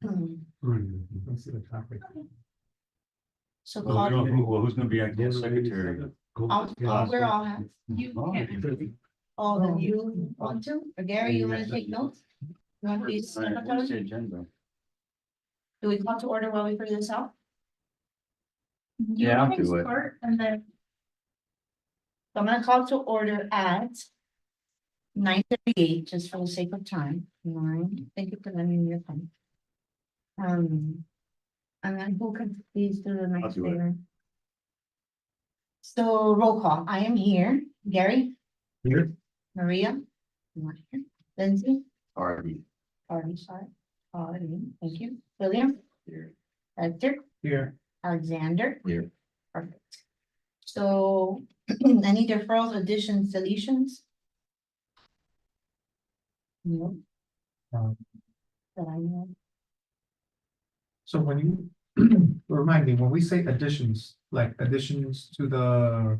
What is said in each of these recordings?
Let's see the topic. So Well, we don't, call, well, who's gonna be acting secretary? we're all have, Oh, oh, then you want to, or Gary, you wanna take notes? You want to be What's the secretary? agenda? Do we call to order while we figure this out? Yeah, I'll do it. And then. So I'm gonna call to order at 9:38, just for the sake of time. Thank you for letting me know. And then who can please do the next do it. favor? So roll call, I am here, Gary, Here. Maria, not here, Lindsay, Already. sorry, thank you, William, Here. Hector, Here. Alexander. Here. Perfect. So, any deferrals, additions, deletions? No. Um, That I know. So when you, remind me, when we say additions, like additions to the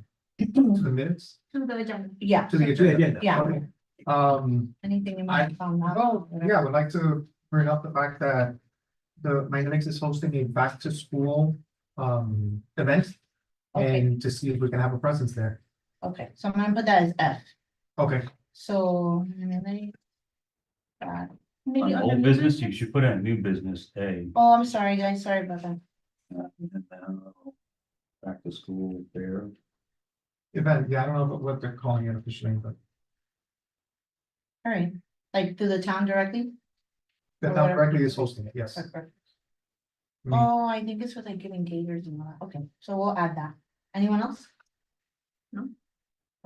minutes, To the agenda. Yeah, to the agenda? Yeah. Okay. anything you might have found out. Well, whatever. yeah, I would like to bring up the fact that my Linux is hosting a back to school event. Okay. And to see if we can have a presence there. Okay, so I'm gonna put that as F, Okay, so. Maybe On under old new business, you should put in new business A. Oh, I'm sorry, guys, sorry about that. Back to school fair. event, yeah, I don't know what they're calling it officially, but All right, like to the town directly? the Or town whatever. directly is hosting it, yes. Perfect. I mean, Oh, I think it's for like giving gators and all that, okay, so we'll add that. Anyone else? No?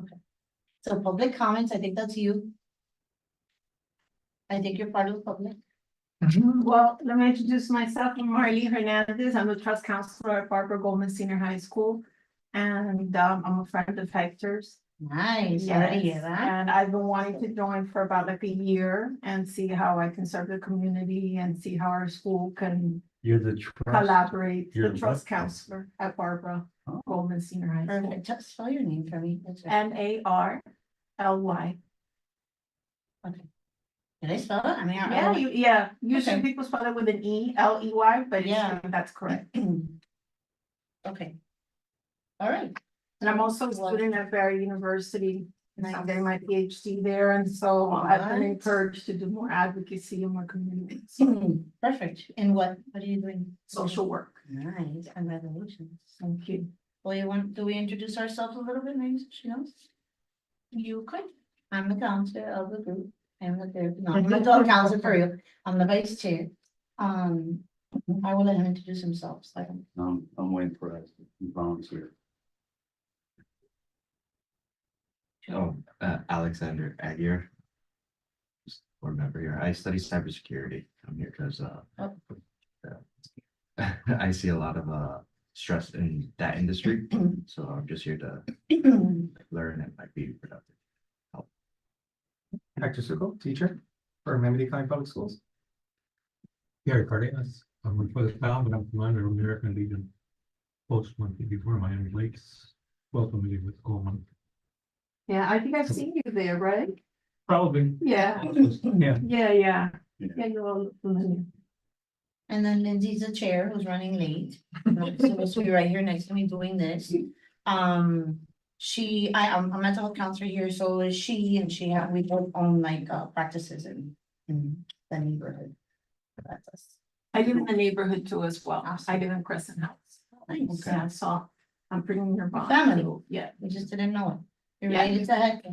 Okay. So public comments, I think that's you. I think you're part of the public. Well, let me introduce myself. I'm Marlene Hernandez. I'm the trust counselor at Barbara Goldman Senior High School. And I'm a friend of Hector's. Nice, already hear that. And I've been wanting to join for about like a year and see how I can serve the community and see how our school can You're the trust. collaborate. You're The trust what? counselor at Barbara Oh. Goldman Senior High School. Perfect, just spell your name for me. Marly. Did I spell it? I mean, Yeah, usually Okay. people spell it with an Ley, but Yeah. that's correct. Okay. All right. And I'm also a student at Barry University, and I'm getting my PhD there, and so I've been What? encouraged to do more advocacy in more communities, Perfect. And what are you doing? social work. Nice, congratulations. Thank you. Well, do we introduce ourselves a little bit, maybe so she knows? You could. I'm the counselor of the group. I'm the group, no, I'm the dog counselor for you. I'm the vice chair. I will let him introduce himself. So. I'm waiting for us to volunteer. Oh, Alexander Aguirre. Just board member here. I study cybersecurity. I'm here because I see a lot of stress in that industry. So I'm just here to learn and might be productive. Hector Suko, teacher for Miami County Public Schools. Gary Cardenas, I'm with the town, but I'm commander of American Legion. Post monthly before Miami Lakes, well familiar with Coleman. Yeah, I think I've seen you there, right? Probably. Yeah, Yeah, yeah. Yeah. Yeah, you're all familiar. And then Lindsay's the chair who's running late. So she'll be right here next to me doing this. I'm a mental health counselor here, so is she, and we both own like practices in the neighborhood. That's us. I live in the neighborhood too as well. I Awesome. live in Crescent House. Nice. Yeah, so I'm pretty nearby. Family. so, Yeah. We just didn't know it. You're Yeah. related to Hector.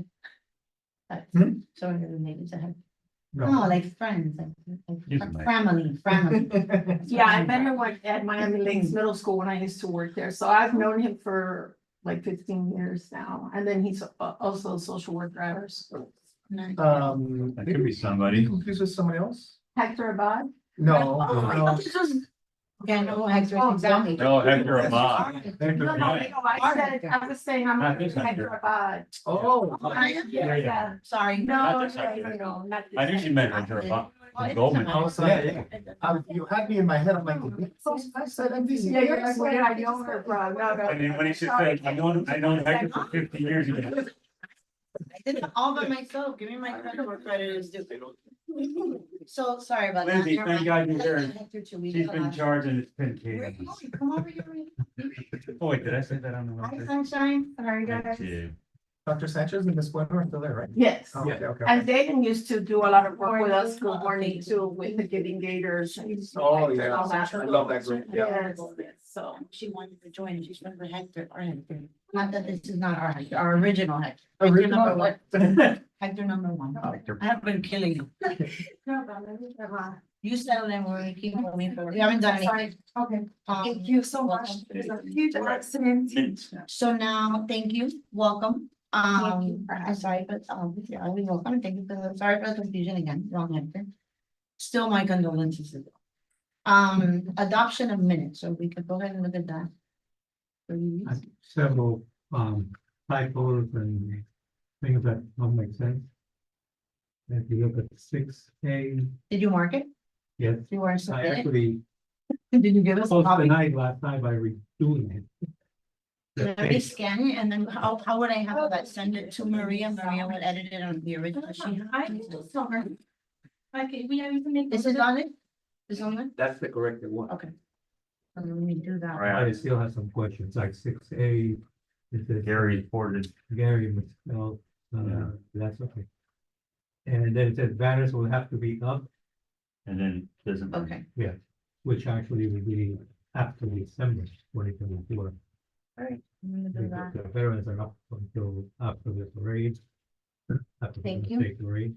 Hmm? So you're related to Hector. No. Oh, like friends, He's like nice. family. Yeah, I met him at Miami Lakes Middle School when I used to work there. So I've known him for like 15 years now. And then he's also a social worker at our school. Nice. That could be somebody. Confused with somebody else? Hector Abad. No, Oh, I no. thought this was. Okay, I know who Hector is exactly. No, Hector Ahmad. Hector No, Ahmad. I was saying I'm Not this Hector Hector. Abad. Oh. Yeah. Sorry. No, this Hector. no, not this I knew she Hector. meant Hector Ahmad. Oh, it is Goldman. a man. So, yeah. You had me in my head, I'm like, I said MDC. Yeah, you're like, where I know her from. No, no. I mean, when he should say, I know Hector for 50 years. I did it all by myself. Give me my credit where credit is due. So sorry about that. Lindsay, Never thank mind. God you're here. Hector too, we She's got been lost. charging it's been Where are you cadence. going? Come over here. Oh, wait, did I say that on the Hi, record? sunshine. Sorry, I guys. did. Dr. Sanchez and Ms. Bueno are still there, right? Yes. Oh, okay, okay. And Dayton used to do a lot of work with us, good morning too, with the Giving Gators. Oh, yeah. All that. I love that group, yeah. Yes, yes, so. She wanted to join, and she's from Hector, our Hector. Not that this is not our Hector, our original Hector. Original number what? Hector number one. I have been killing you. You settle in, we're gonna keep moving forward. We haven't done anything. Okay. Thank you so much. There's a huge accident. So now, thank you, welcome. you. I'm sorry, but, yeah, we welcome, thank you, sorry for the confusion again, wrong Hector. Still my condolences. Adoption of minutes, so we could go ahead and look at that. Please. Several, typos and things that don't make sense. If you look at 6A, Did you mark it? yes, You were I submitted? actually Did you give us a posted copy? tonight last night by redoing it. The Let me page- scan it, and then how would I have that, send it to Maria, Maria would edit it on the original sheet? Okay, we have to make. This is on it? This is on it? That's the corrected one. Okay. Let me do that. Right. I still have some questions, like 6A. It says Gary reported. Gary misspelled, Yeah. that's okay. And then it says banners will have to be up, And then doesn't. Okay, which actually will be after December 2024. alright, I'm gonna do that. The veterans are up until after the parade. After the Thank you. state parade,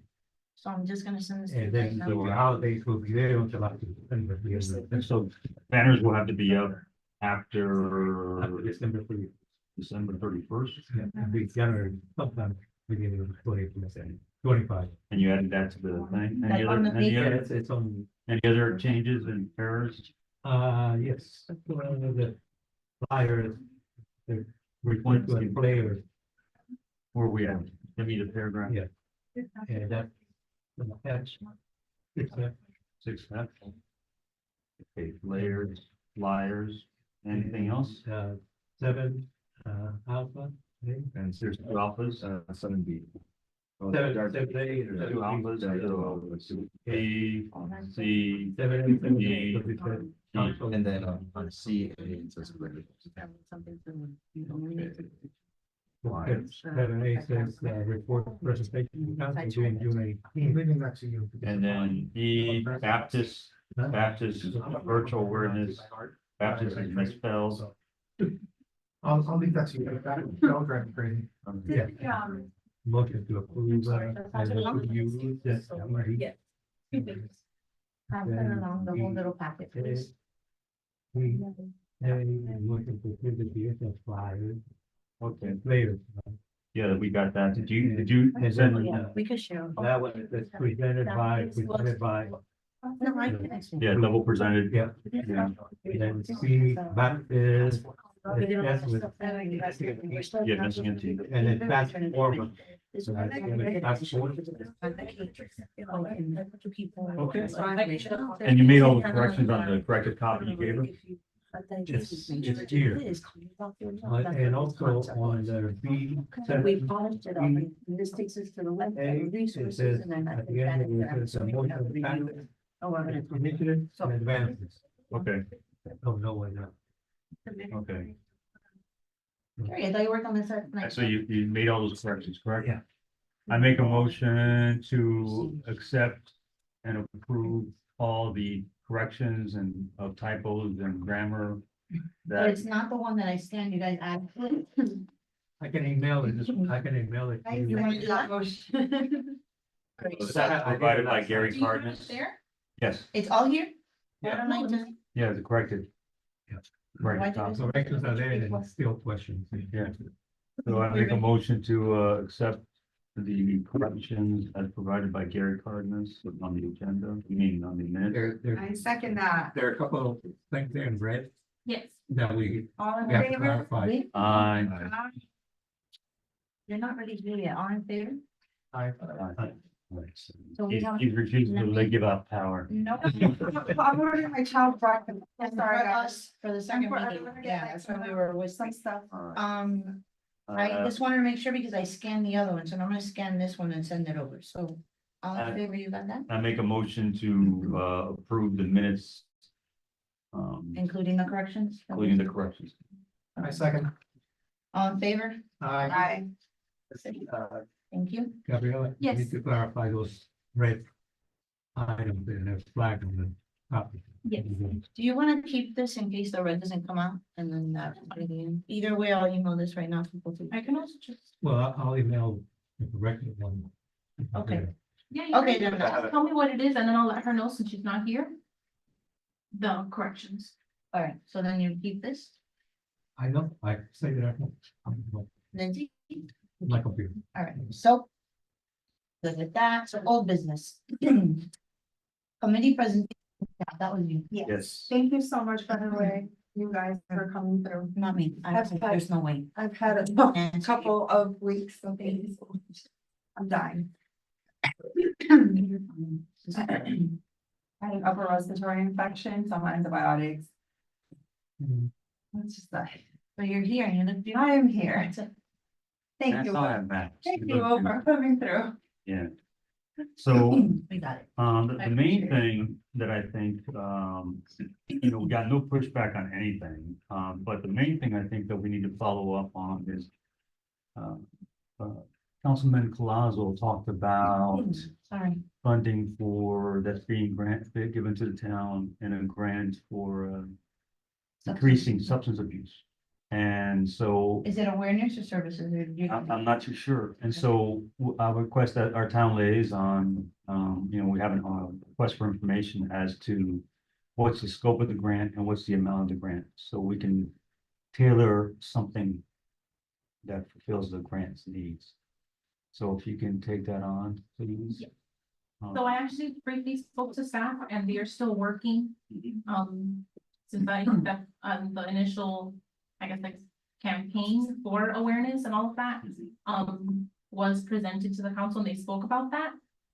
So I'm just gonna send this. to you and right then now. the holidays will be there until after December. And so banners will have to be up After after December 3. December 31st. Yeah, and we January, sometime beginning of 25. And you added that to the thing. Like on the Any Yeah, other, it's on, any other changes and errors? yes, the flyers. The report to the players, Where we at? Give me the paragraph. Yeah. and that. That's. It's a, 6F. Okay, layers, flyers, anything else? 7, alpha, maybe? And There's two alphas, 7B. Seven, there's two alphas, B, C, 7, E, And then on C, it says. Something to- you don't need to- 7A says, report presentation, council during June I'm 18th. leaving that to you. and then E, Baptist, Baptist virtual awareness, Baptist is misspelled. I'll leave that to you. Don't drive me crazy. Yeah. Motion to approve, and to use this. Pass it along the whole little packet, please. We, motion to approve the DSS flyers, Okay, players. yeah, we got that. Did you And send? then, Yeah, we could share. that one is presented by. No, I can actually. Yeah, double presented. Yeah. Yeah. And then C, Baptist, that's with, Yeah, missing it too. and then that's forward. This So one. that's forward. Okay. And you made all the corrections on the corrected copy you gave her? It's here. And also on the B. We polished it up, and this takes us to the web, A, it resources, says, and then. at the end, it says, motion of the family, Oh, I'm gonna- initiative and advances. Okay, Oh, no, why not? okay. Sorry, I thought you worked on this. So you made all those corrections, correct? Yeah. I make a motion to accept and approve all the corrections and of typos and grammar. But That, it's not the one that I scanned, you guys add. I can email it, I can email it. to You wanna do that you. that's provided by Gary Do you have it Cardenas. there? Yes, It's all here? Why Yeah. don't I just? yeah, the corrected. Yeah. Corrected Why do copy. So corrections are there and still questions. Yeah. So I make a motion to accept the corrections as provided by Gary Cardenas on the agenda, meaning on the minutes. There, second that. there are a couple of things there in red Yes. that we All in have to favor? clarify. Wait, Aye. You're not ready to do yet, all in favor? I, So we have- He's refusing to give up power. No, I'm ordering my child breakfast. For Sorry, guys. us, for the second For meeting, everyone, yeah, that's when we were with. Some stuff. I just wanted to make sure because I scanned the other one, so I'm gonna scan this one and send it over, so. All in favor, you got that? I make a motion to, approve the minutes. Including the corrections? Including the corrections. I second. All in favor? Aye. Thank you. Gabriella, you Yes. need to clarify those red items that have flag on the copy. Yes. Do you wanna keep this in case the red doesn't come out and then that, either way, I'll email this right now to people too. I can also just. Well, I'll email the corrected one. Okay. Yeah, Okay, okay, then just tell me what it is and then I'll let her know since she's not here. The corrections. Alright, so then you keep this, I know, I say that, on Lindsay? my computer. Alright, so. Good with that, so old business. Committee presentation, that was you, Yes. Thank you so much, by the way, you guys for coming through. not me, there's no way. I've had a And- couple of weeks, so thank you so much. I'm dying. I had an upper respiratory infection, some antibiotics. Mhm. It's just that, So you're here, and you look beautiful. I am here. That's it. Thank That's you. all I have, Matt. Thank you all for coming through. Yeah. So, We got it. the main thing that I think, we got no pushback on anything, but the main thing I think that we need to follow up on is. Councilman Collazo talked about Sorry. funding that's being given to the town and a grant for, decreasing substance abuse. And so Is it awareness or services? Or I'm not too sure. And so I request that our town liaison, we have a request for information as to what's the scope of the grant and what's the amount of the grant, so we can tailor something that fulfills the grant's needs. So if you can take that on, please. Yeah. So I actually briefly spoke to staff and they are still working, since I think that, the initial, I guess, like, campaign for awareness and all of that, was presented to the council and they spoke about that.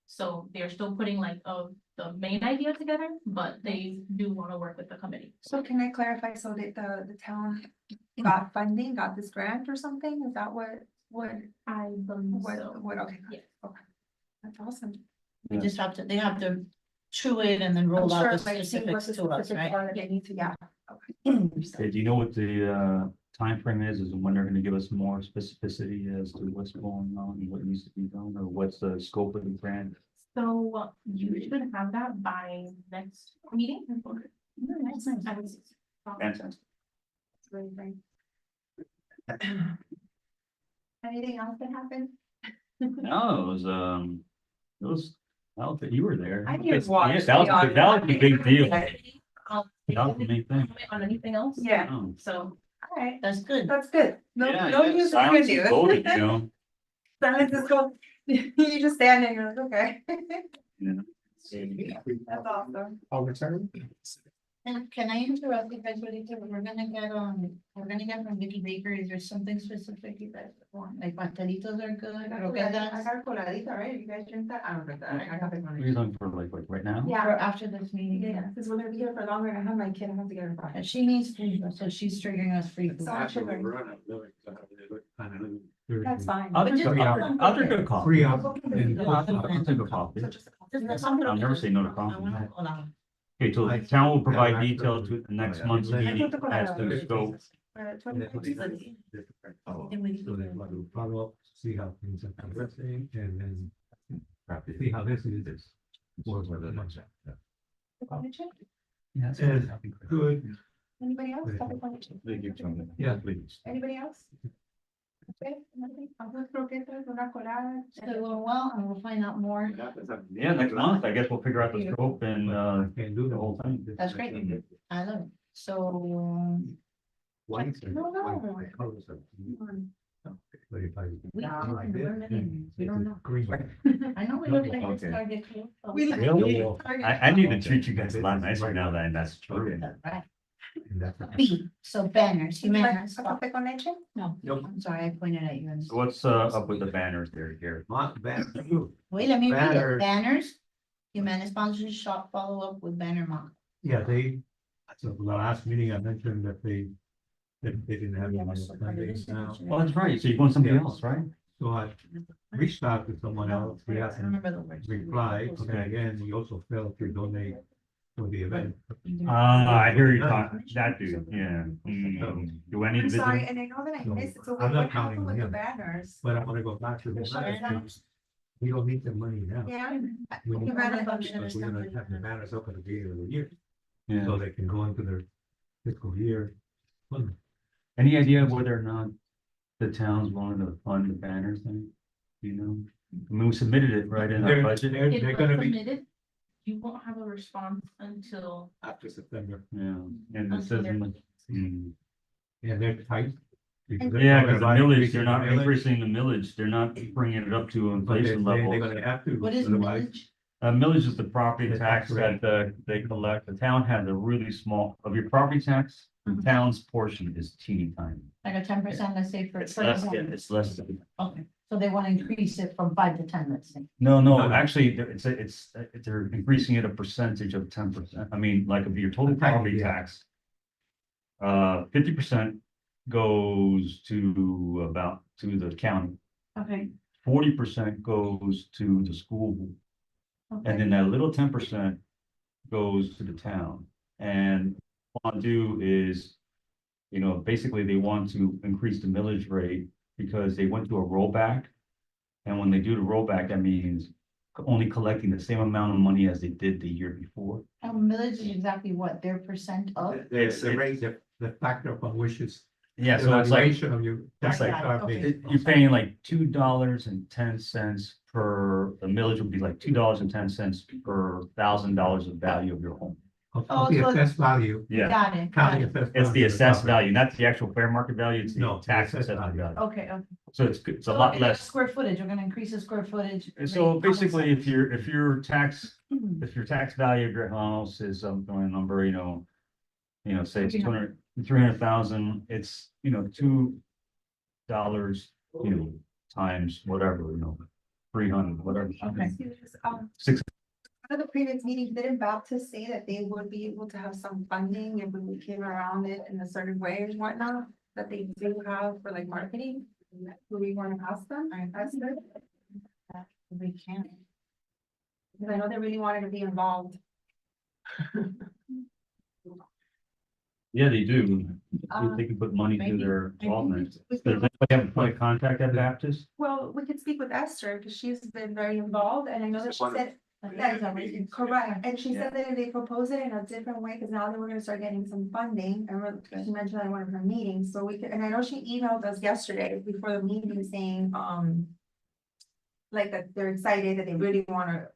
So they're still putting like, the main idea together, but they do want to work with the committee. So can I clarify, so that the town got funding, got this grant or something? Is that what, I believe so. okay, Yes. okay. That's awesome. We just have to, they have to chew it and then I'm roll out sure the like, see what's specifics the to us, specific right? part that they need to, yeah. Okay, do you know what the timeframe is when they're gonna give us more specificity as to what's going on and what needs to be done, or what's the scope of the grant? So you should have that by next meeting. Nice, nice. I would say. Fantastic. It's really great. Anything else that happened? No, it was, I don't think you were there. I didn't Yes, watch that was, the that was the big deal. Um, That was the main thing. On anything else? Yeah, Oh. So, all right, That's good. that's good. No, Yeah, no yeah, news is silence good is news. golden, you know? Silence is gold. You just stand there, you're like, okay. Yeah. That's awesome. I'll return. And can I interrupt you guys really quick? We're gonna get from Vicky Baker, is there something specific you guys want? Like pastelitos are good, I got croquetas? a coladita, right? You guys drink that? I don't drink that. I have it What on are you looking for, like right now? Yeah. Or after this meeting? Yeah, because we're gonna be here for longer and I have my kid, I have to get her back. And she needs food, so she's triggering us free food. So much sugar. That's fine. I'll But drink just- I'll drink a coffee. Free I'll up. go get and- it. I'll take a coffee. So just a Just coffee. something- I'll never say no to I coffee. wanna hold on. Okay, so the town will provide details to the next month's I meeting put the as to the colada. scope. 20. Oh, So then we'll follow up, see how things are progressing, and then see how this is. Yeah. And good, Anybody else? Topic 22. yeah, Anybody else? Okay, nothing. I'll go croquetas, una colada. So going well, and we'll find out more. Yeah, next month, I guess we'll figure out the scope and, can't do the whole thing. That's great. I love it. So, we don't know. We don't know. Green. I know we look like this Okay. target too. but We- Really? Target. I need to treat you guys a lot nicer now that that's true. That's right. And that's- B, so banners, Jimenez. ¿A café con leche? No, Nope. I'm sorry, I pointed at you. So what's up with the banners there, Gary? Wait, let me read it. Banners. Banners. Jimenez sponsors shop follow-up with banner month. Yeah, so the last meeting I mentioned that they didn't have any funding now. Well, that's right, so you want somebody else, right? So I reached out to someone else, we I hasn't remember the words. replied, and again, he also failed to donate for the event. I hear you talking, that dude, yeah. Do I need to I'm visit sorry, him? and I know that I No, missed it, so I'm what not counting happened with the him. banners? But I wanna go back to the banners. We don't need the money now. Yeah. We need- You ran a function Because we're gonna have the banners up at the beginning of the year, Yeah. so they can go into their fiscal year. Any idea whether or not the town's willing to fund the banner thing? Do you know? I mean, we submitted it right in our They're, budget. they're, If they're it's gonna be submitted, you won't have a response until, after September, Yeah, and it Until says, they're- mm, and they're tight. because they're yeah, talking because the about millage, increasing they're not the millage, increasing the millage, they're not bringing it up to But inflation they're levels. gonna have to. What is otherwise- millage? Millage is the property The tax tax rate. that, they collect, the town has a really small, of your property tax, the Mhm. town's portion is teeny tiny. Like a 10%, let's say for. It's less, it's less than. Okay, so they want to increase it from 5 to 10, let's say. No, No, no, no. actually, they're increasing it a percentage of 10%. I mean, like of your total property Yeah. tax. 50% goes to the county, Okay. 40% goes to the school. And then that little 10% goes to the town. And what I do is, basically they want to increase the millage rate because they went to a rollback. And when they do the rollback, that means only collecting the same amount of money as they did the year before. Millage is exactly what, their percent of? It's the rate, the factor upon which is. Yeah, the so it's like, valuation of your tax like- are Okay. based. you're paying like $2.10 per, the millage would be like $2.10 per $1,000 of value of your home. Of Oh, the so- assessed value, Yeah, Got it. county assessed. it's the value of assessed property. value, not the actual fair market value, it's No, the the tax assessed assessment value. value. Okay, okay. So it's a So lot in the less. Square footage, we're gonna increase the square footage. So rate basically, on if your tax, the- if your tax value of your house is something number, say it's 300. 300,000, it's, $2, times whatever, 300, whatever. Okay. Six- One of the previous meetings, didn't Baptist say that they would be able to have some funding if we came around it in a certain way and whatnot? That they do have for like marketing? Do we want to ask them? Ask them? We can. Because I know they really wanted to be involved. Yeah, they do. Uh, They can put money through maybe- their maybe involvement. we Does could- anybody have a point of contact at Baptist? Well, we could speak with Esther because she's been very involved and I know that she said, that is correct. And she said that if they propose it in a different way, because now that we're gonna start getting some funding, and she mentioned that in one of her meetings, so we could, and I know she emailed us yesterday before the meeting saying, like that they're excited, that they really wanna,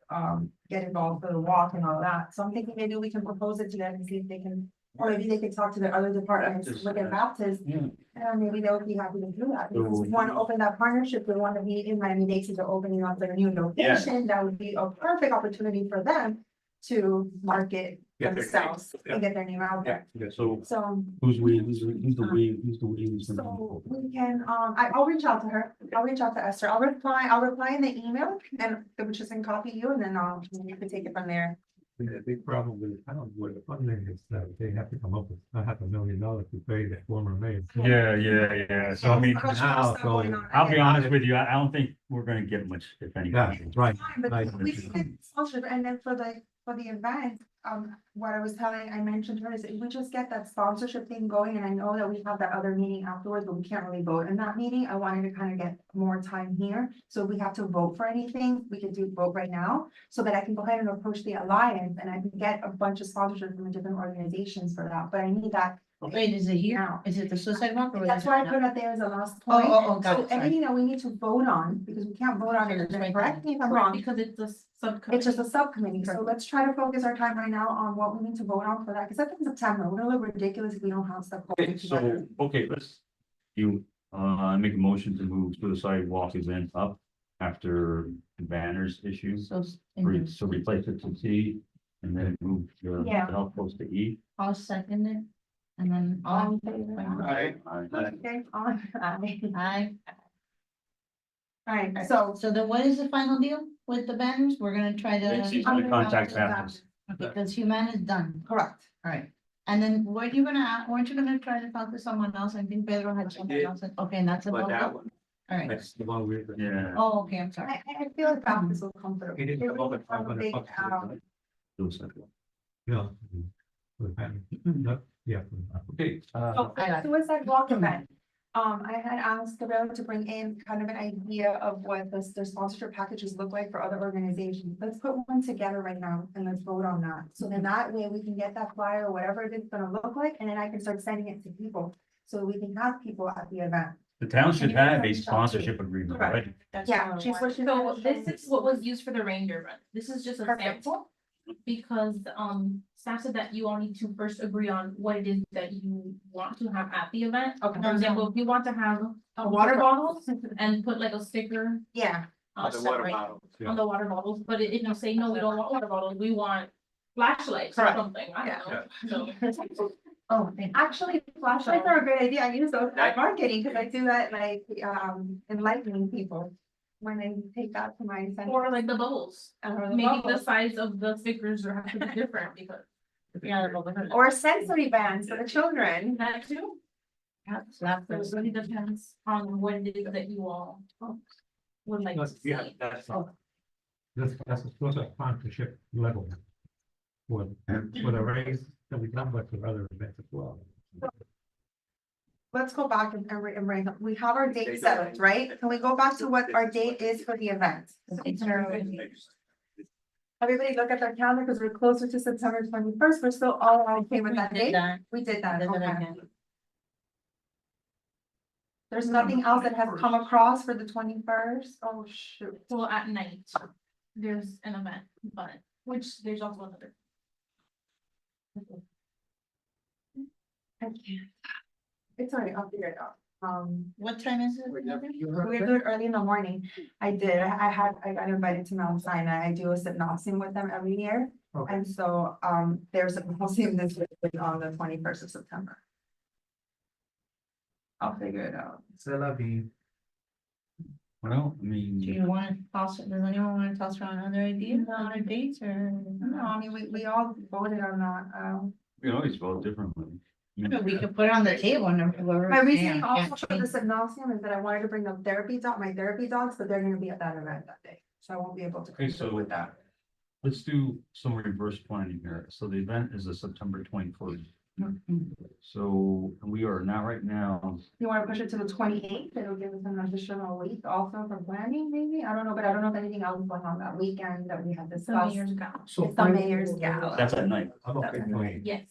get involved for the walk and all that. So I'm thinking maybe we can propose it to them and see if they can, or maybe they could talk to their other departments, look at Baptist, Yeah. and maybe they would be happy to do that. Because we So- wanna open that partnership, we wanna be in Miami-Dade, they're opening up their new location, that would be a perfect opportunity for them to market Get their themselves name, and get their name out there. So So, who's we, who's the we, who's the we? who's the so we can, I'll reach out to her, I'll reach out to Esther, I'll reply in the email and which is in copy you, and then you can take it from there. The big problem with the town, with the funding is that they have to come up with $500,000 to pay the former mayor. Yeah. So I mean, I've got now, stuff going on. I'll be honest with you, I don't think we're gonna get much, if any. Yeah, funding. right. Fine, but Right. we can get sponsored, and then for the event, what I was telling, I mentioned to her is if we just get that sponsorship thing going, and I know that we have that other meeting afterwards, but we can't really vote in that meeting, I wanted to kind of get more time here. So if we have to vote for anything, we can vote right now, so that I can go ahead and approach the alliance, and I can get a bunch of sponsorships from the different organizations for that, but I need that. Wait, is it here? now. Is it the suicide walk or? is That's it why I not? put it there as a last Oh, point. oh, got So it, sorry. anything that we need to vote on, because we can't vote on So it, it's right correct there. me if I'm Right, wrong. because it's a subcommittee. It's just a subcommittee, so let's try to focus our time right now on what we need to vote on for that, because that's in September, we're gonna look ridiculous if we don't have stuff. Okay, going together. so, let's, make a motion to move suicide walk event up after the banners issues. So, So replace it to C and then move the Yeah. health post to E. I'll second it. And then all in favor? Aye. Okay, Aye. alright, so, So then what is the final deal with the banners? We're gonna try to. She's gonna contact Baptist. Because Human is done. correct, Alright. And then weren't you gonna try to talk to someone else? I think Pedro had something did. else. Okay, and that's But about that it. one, All right. That's the one we're. Yeah. Oh, okay, I'm sorry. I feel like Baptist will come through. It is They about really have a $500 big, for the- Those are good. No. For the family. Not- Yeah. Okay, So, I got it. suicide walk event. I had asked Gabriella to bring in kind of an idea of what the sponsorship packages look like for other organizations. Let's put one together right now and let's vote on that. So then that way we can get that flyer or whatever it is gonna look like, and then I can start sending it to people. So we can have people at the event. the town should And you can have a come shop too. sponsorship agreement, right? That's Yeah, what I she's want. what she's. So this is what was used for the reindeer run. This is just a Perfect. sample. Because, staff said that you all need to first agree on what it is that you want to have at the event. Okay. For example, if you want to have water bottles and put like a sticker. Yeah, Separate Yeah. on the water bottles, but if you say, no, we don't want water bottles, we want flashlights or Correct. something, I don't know, so. oh, actually, flashlights are a great idea. I use those at marketing, because I do that like, enlightening people. When they take that to my center. Or like the bubbles, maybe the bubbles. size of the stickers are have to be different because. Yeah, but we're- Or sensory bands for the children. That too, that's not so it really depends on what it is that you all would like to see. Yeah, that's all. That's supposed to sponsorship level. For the raise that we done, but for other events as well. Let's go back and bring up, we have our date set, right? Can we go back to what our date is for the event? Everybody look at their calendar, because we're closer to September 21st. We're still all okay with that We date? did that. We did that, Did it okay. again. There's nothing else that has come across for the 21st? Oh, shoot. Well, at night, there's an event, but, which there's also another. I can't. It's already, I'll figure it out. What time is it? We're gonna do it early in the morning. I did, I got invited to Mount Sinai. I do a symposium with them every year. Okay. And so, there's a symposium this week on the 21st of September. I'll figure it out. C'est la vie. Well, I Do mean, you want to toss, does anyone want to toss around other ideas, No. other dates or? No, I mean, we all voted on that. we can always vote differently. We could put it on the table and whoever. My yeah, reasoning also can't for the change. symposium is that I wanted to bring the therapy dog, my therapy dogs, but they're gonna be at that event that day. So I won't be able to. Okay, conflict so with that. let's do some reverse planning here. So the event is a September 21st. Mhm. So we are not right now, You wanna push it to the 28th? It'll give us an additional week also for planning, maybe? I don't know, but I don't know if anything else is going on that weekend that we had The discussed. mayor's gala. So It's the mayor's gala. that's at night. I'm okay. That's with it. Yes.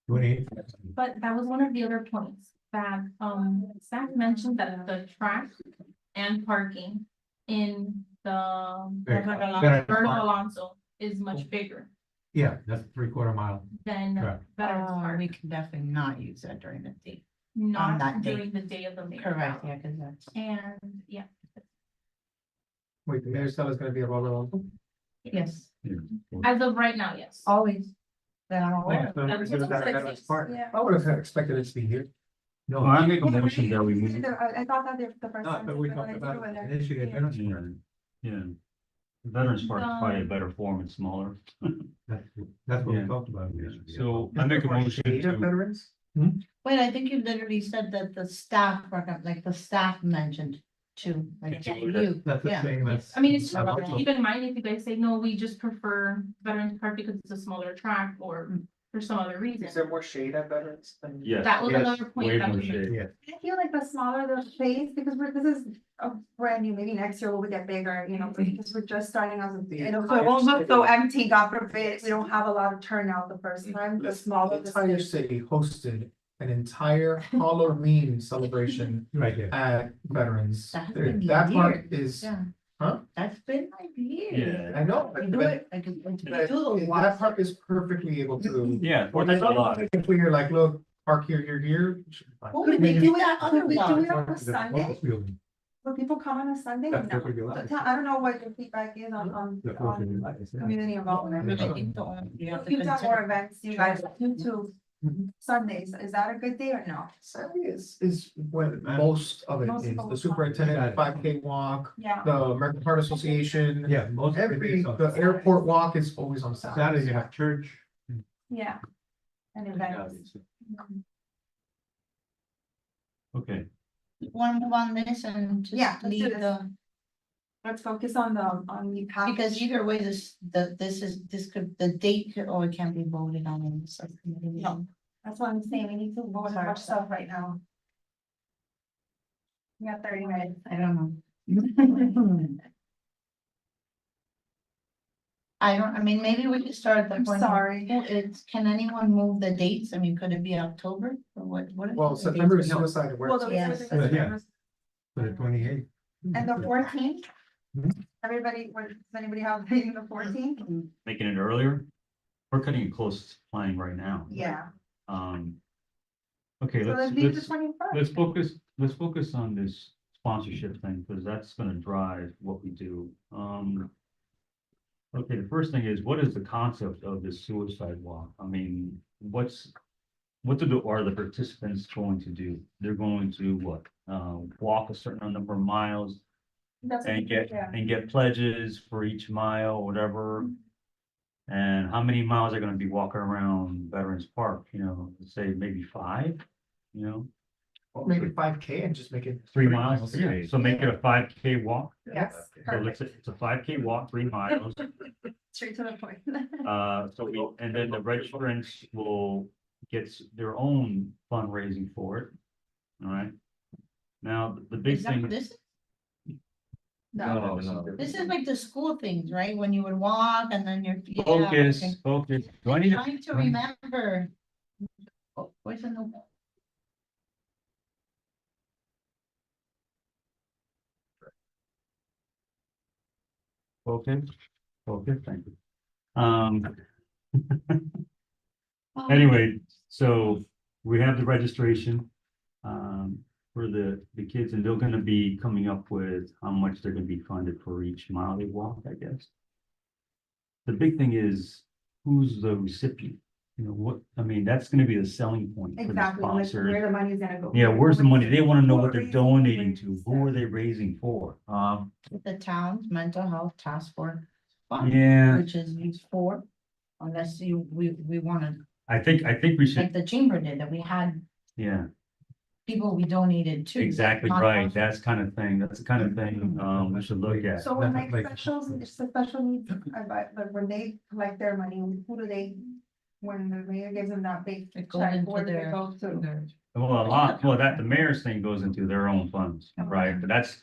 28. But that was one of the other points that, staff mentioned that the track and parking in the Veterans Bernal Park. Alonso is much bigger Yeah, that's 3/4 mile. than Correct. Veterans Oh, Park. we can definitely not use that during the day. Not that day. during the day of the mayor. Correct, gala. yeah, because that's. And, yeah, Wait, the mayor's cell is gonna be a roller also? Yes, as of right now, yes. always. That I'm aware of. That's Is what that it Veterans says. Park? Yeah. I would have expected it to be here. No, Well, I make a motion that we move. I thought that the first no, time. but we when I talked did about it with it her. initially at Yeah. Veterans Yeah, Park. yeah. Veterans Park is probably a better form and smaller. That's what we Yeah. talked about. So I make a motion Shade of to, veterans? Wait, I think you literally said that the staff, like the staff mentioned too, like Yeah. you, That's the yeah. same as. I mean, it's just, Also- keep in mind if you guys say, no, we just prefer Veterans Park because it's a smaller track or for some other reason. Is there more shade at veterans than? yes. That was Yes, another point way that more was made. shade. Yeah, I feel like the smaller the space, because this is a brand new, maybe next year we'll get bigger, you know, because we're just starting out. You know, so it won't look so empty, God forbid, we don't have a lot of turnout the first time, the The smaller the entire space. city hosted an entire Halloween celebration right there. at veterans. That's There- been That part years. is, Yeah. Huh? That's been like years. Yeah. I know, We do but- it, like, we do but those that lots. part is perfectly able to. Yeah, Or that's a lot. If we are like, look, park here, here. it should be fine. Well, we do that other Could we do lots. it on a The Sunday? focus building. Will people come on a Sunday? That's No. perfectly allowed. I don't know what your feedback is on The focus on building. community involvement. I think the only- you have to You've done more consider- events, you guys do too. Mhm. Sundays, is that a good day or no? Sunday is when most of it Most is, of the it. superintendent 5K walk, Yeah. the American Heart Association. Yeah, most. of it Every, is on the Saturday. airport walk is always on Saturday Saturday. you have church. Yeah. And events. Okay. wanna move on this and Yeah, just let's do leave this. the, Let's focus on the package. because either way, this could, the date could, or it can't be voted on in the subcommittee. No. That's what I'm saying, we need to vote on much stuff right now. We got 30 minutes. I don't know. I mean, maybe we could start at the I'm point. sorry. Can anyone move the dates? I mean, could it be October or what? is Well, the September is dates? suicide Well, awareness. the Yes. reason is Yeah. For the 28th. and the 14th. Mhm. Everybody, does anybody have meeting the 14th? Making it earlier. We're cutting it close to planning right now. Yeah, Um. Okay, so let's let's, leave the let's, 21st. let's focus on this sponsorship thing, because that's gonna drive what we do. Okay, the first thing is, what is the concept of this suicide walk? I mean, what are the participants going to do? They're going to what? Walk a certain number of miles That's what and we get, did, yeah. and get pledges for each mile, whatever. And how many miles are gonna be walking around Veterans Park, let's say maybe 5, Or make it 5K and just make it 3 miles, yeah, so make it a 5K walk. Yes, So let's say it's a 5K walk, 3 miles. straight to the point. And then the registrants will get their own fundraising for it. All right. Now, the big Is that thing, this? No, This is like the school things, right? When you would walk and then you're. yeah, focus, okay. focus. Do I need to? Trying to remember. Oh, where's the notebook? Focus, focus, thank you. Oh, Anyway, so we have the registration. For the kids, and they're gonna be coming up with how much they're gonna be funded for each mile they walk, I guess. The big thing is, who's the recipient? That's gonna be the selling point for the exactly, like sponsors. where the money's gonna go. Yeah, where's the money? They wanna know what they're Raising, donating to. raising Who are stuff. they raising for? The town's mental health task force fund, Yeah, which is used for, unless we wanna, I think we should, like the chamber did, that we had yeah, people we donated to. exactly not right. us. That's the kind of thing, we should look at. So when That's like like- specials, it's the special needs, but when they collect their money, who do they? When the mayor gives them that big It goes check, into where do they their- go to? That the mayor's thing goes into their own funds, right? But that's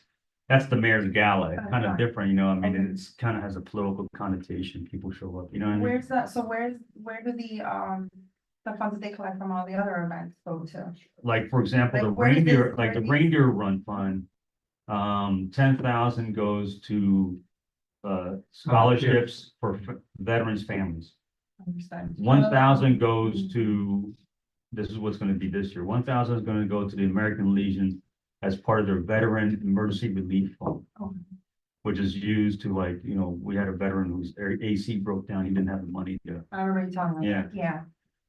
the mayor's gala. It's kind of Okay. different, Okay. it's kind of has a political connotation. People show up, you know what I mean? Where's that, so where do the funds that they collect from all the other events go to? Like, for example, Like, where does this- the where these- reindeer run fund. 10,000 goes to scholarships for veterans' families. Understand. 1,000 goes to, this is what's gonna be this year, 1,000 is gonna go to the American Legion as part of their Veteran Emergency Relief Fund. Oh. Which is used to we had a veteran whose AC broke down, he didn't have the money to, I remember you talking about Yeah. that, yeah.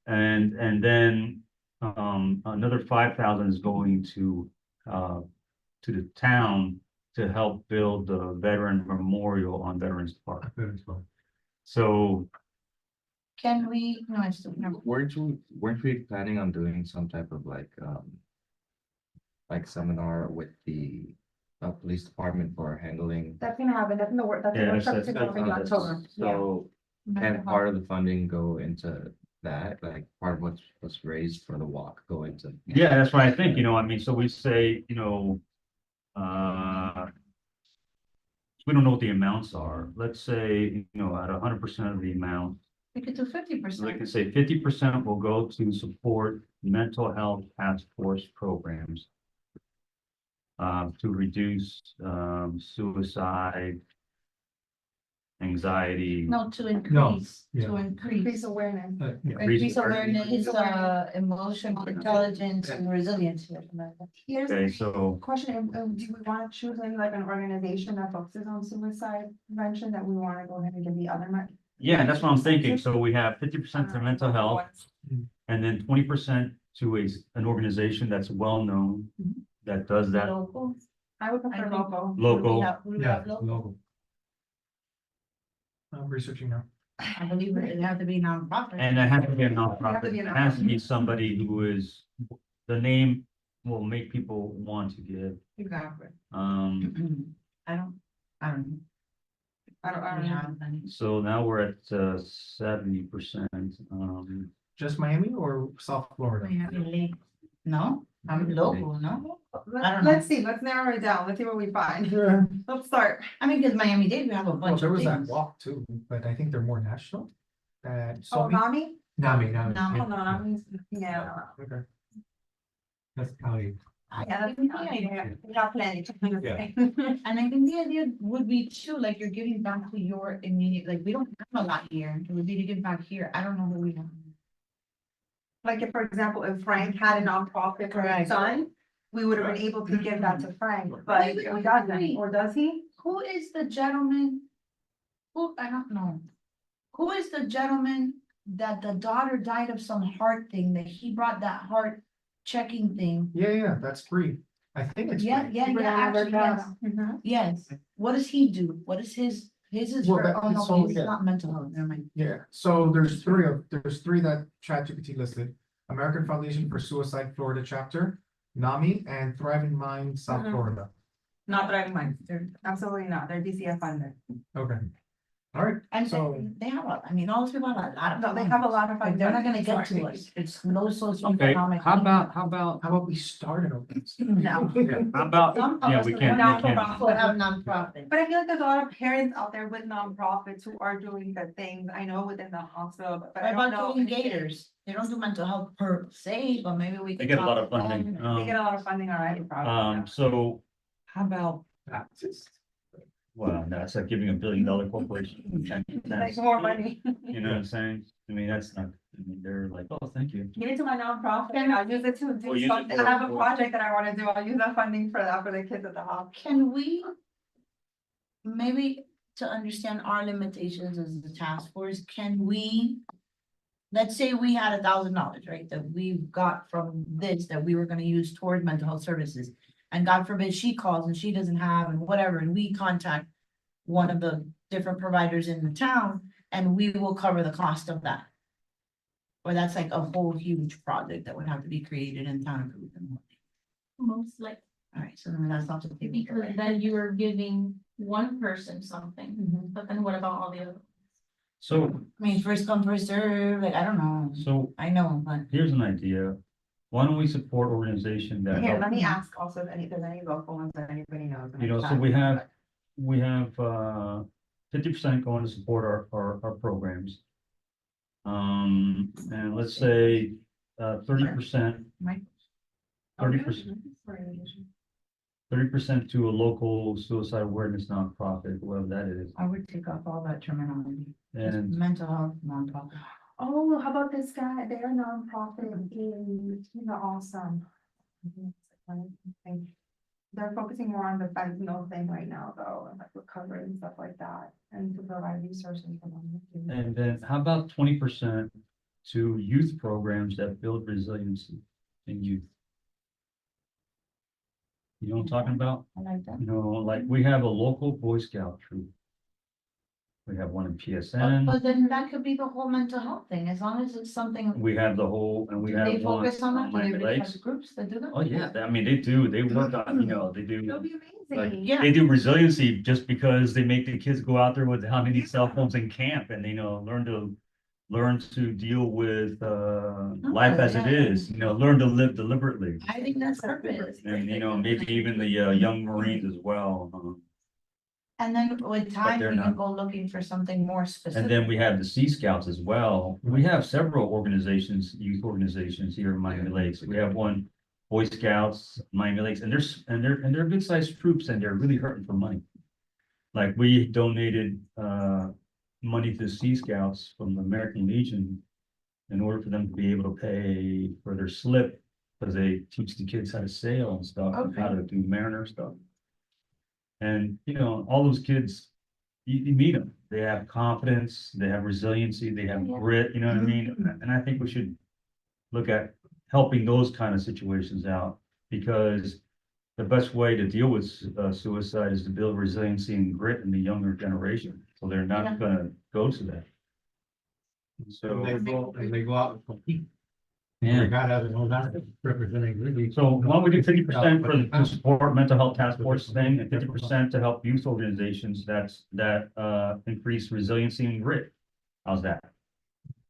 and then, another 5,000 is going to the town to help build the veteran memorial on Veterans Park. So, Can we, no, I still, no. Weren't we planning on doing some type of like seminar with the police department for handling? That's gonna happen, that's in the work, that's Yeah, the workshop that's- to go in October, yeah. So can part of the funding go into that, like part of what's raised for the walk go into? yeah, that's what I think, so we say, we don't know what the amounts are. Let's say, at 100% of the amount, We could do so they 50%. can say 50% will go to support mental health task force programs. To reduce, suicide, anxiety. No, to increase, yeah. to Increase increase. awareness. Increase awareness, Increase awareness. emotional intelligence and resilience. Here's Okay, the so, question, do we wanna choose maybe like an organization that focuses on suicide prevention that we wanna go ahead and give the other money? yeah, that's what I'm thinking. So we have 50% to mental health, and then 20% to an organization that's well-known, that does that. Local. I would prefer I think- local. Local, We have local. I'm researching now. I believe it have to be nonprofit. and it has to be a Have to nonprofit. be a It has to be somebody who is, the name will make people want to give. Exactly. I don't know. I don't know. have any. So now we're at 70%. Just Miami or South Florida? No, I'm local, no? I don't Let's see, let's narrow it down, let's see what we find. Yeah. Let's start. I mean, because Miami-Dade, we have a Well, bunch there of was that things. walk too, but I think they're more national. Oh, So Nami? Nami. Nami. yeah. Oh, Nami, yeah. Okay. That's Cali. Yeah, that's, we got plenty. Yeah. And I think the idea would be too, like you're giving back to your immediate, like, we don't have a lot here, it would be to give back here, I don't know who we have. Like if, for example, if Frank had a nonprofit for his Correct. son, we would have been able to give that to Frank, but Wait, he wait, doesn't, wait. or does he? Who is the gentleman? Who, I don't know. Who is the gentleman that the daughter died of some heart thing, that he brought that heart checking thing? Yeah, that's free. I think it's Yeah, free. yeah, yeah, actually, yes, Mhm. yes. What does he do? What is his is Well, for, that- oh no, so, it's yeah. not mental health, never mind. Yeah, so there's three that ChatGPT listed. American Foundation for Suicide Florida chapter, NAMI, and Thriving Mind South Mhm. Florida. Not driving mine, they're absolutely not, they're DCF funded. Okay. All right, And so they have I mean, all those people have a lot of. No, they have a lot of. Like, they're not gonna get to Sorry. us. It's no Okay, socioeconomic. how about, how about we started on this? No. how about, Some of yeah, us we are can't, not-for-profit, have nonprofit. But I feel like there's a lot of parents out there with nonprofits who are doing good things, I know within the hospital, but I What don't know. about doing Gators? They don't do mental health per se, but maybe we. they can get a lot talk of to funding. them. They get a lot of funding already, probably. So how about, Baptist. well, that's like giving $1 billion corporation. 10 Like cents. more money. You know what I'm saying? I mean, that's not, I mean, they're like, oh, thank you. Give it to my nonprofit, and I'll use it to Well, do use it something, for- I have a project that I wanna do, I'll use that funding for that, for the kids at the hospital. Can we? Maybe to understand our limitations as the task force, can we? Let's say we had $1,000, right, that we got from this, that we were gonna use toward mental health services. And God forbid she calls and she doesn't have and whatever, and we contact one of the different providers in the town, and we will cover the cost of that. Or that's like a whole huge project that would have to be created in town. of Cleveland. Most like, Alright, so then that's not the thing. because then you are giving one person something, Mhm. but then what about all the other? So, I mean, first come, first serve, like, I don't know, so I know, but. here's an idea. Why don't we support organization that Here, help, let me ask also if there's any local ones that anybody knows. you know, so we have 50% going to support our programs. And let's say 30%, Mike? 30%, 30% to a local suicide awareness nonprofit, whatever that is. I would take off all that terminology, just And mental health, nonprofit. Oh, how about this guy, they're a nonprofit in, they're awesome. They're focusing more on the fentanyl thing right now, though, and like recovery and stuff like that, and to provide resources for them. And then how about 20% to youth programs that build resiliency in youth? You know what I'm talking about? I like that. You know, like we have a local Boy Scout troop. We have one in PSN. But then that could be the whole mental health thing, as long as it's something. We have the whole, and we Do have they one focus on that? on Do they Miami really have Lakes. groups that do that? Oh, yeah, I mean, they do, they work on, you know, they It'll do, be like, amazing. Yeah. they do resiliency just because they make the kids go out there with how many cell phones in camp and, you know, learn to deal with, life as it yeah. is, you know, learn to live deliberately. I think that's perfect. And, you know, maybe even the, young Marines as well. And then with time, they're we can not. go looking for something more And specific. then we have the Sea Scouts as well. We have several organizations, youth organizations here in Miami Lakes. We have one, Boy Scouts, Miami Lakes, and they're good sized troops and they're really hurting for money. Like we donated money to Sea Scouts from the American Legion in order for them to be able to pay for their slip, because they teach the kids how to sail and stuff, and how to do mariner stuff. And, you know, all those kids, you meet them, they have confidence, they have resiliency, they have Yeah. grit, you know what I mean? And I think we should look at helping those kind of situations out, because the best way to deal with suicide is to build resiliency and grit in the younger generation, so they're Yeah. not gonna go to that. So, And they go out and compete. Yeah. God has no that representing really. So why don't we do 50% for the, to support mental health task force thing and 50% to help youth organizations that increase resiliency and grit? How's that?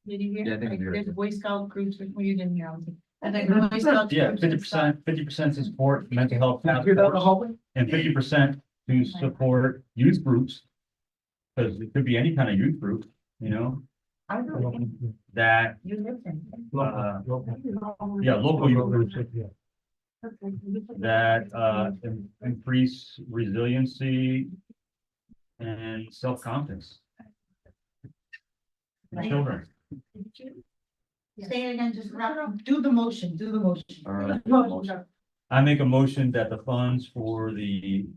Did you Yeah, I hear? think I Like, heard there's that. Boy Scout groups, well, you didn't hear, I was like, and then Boy Scout Yeah, groups and stuff. 50% to support mental health task Hear that in the force hallway? and 50% to support youth groups. Because it could be any kind of youth group, you know, I know, that, you listen. yeah, local youth groups that increase resiliency and self-confidence. in children. Say it again, just do the motion, do the motion. All right. I make a motion that the funds for the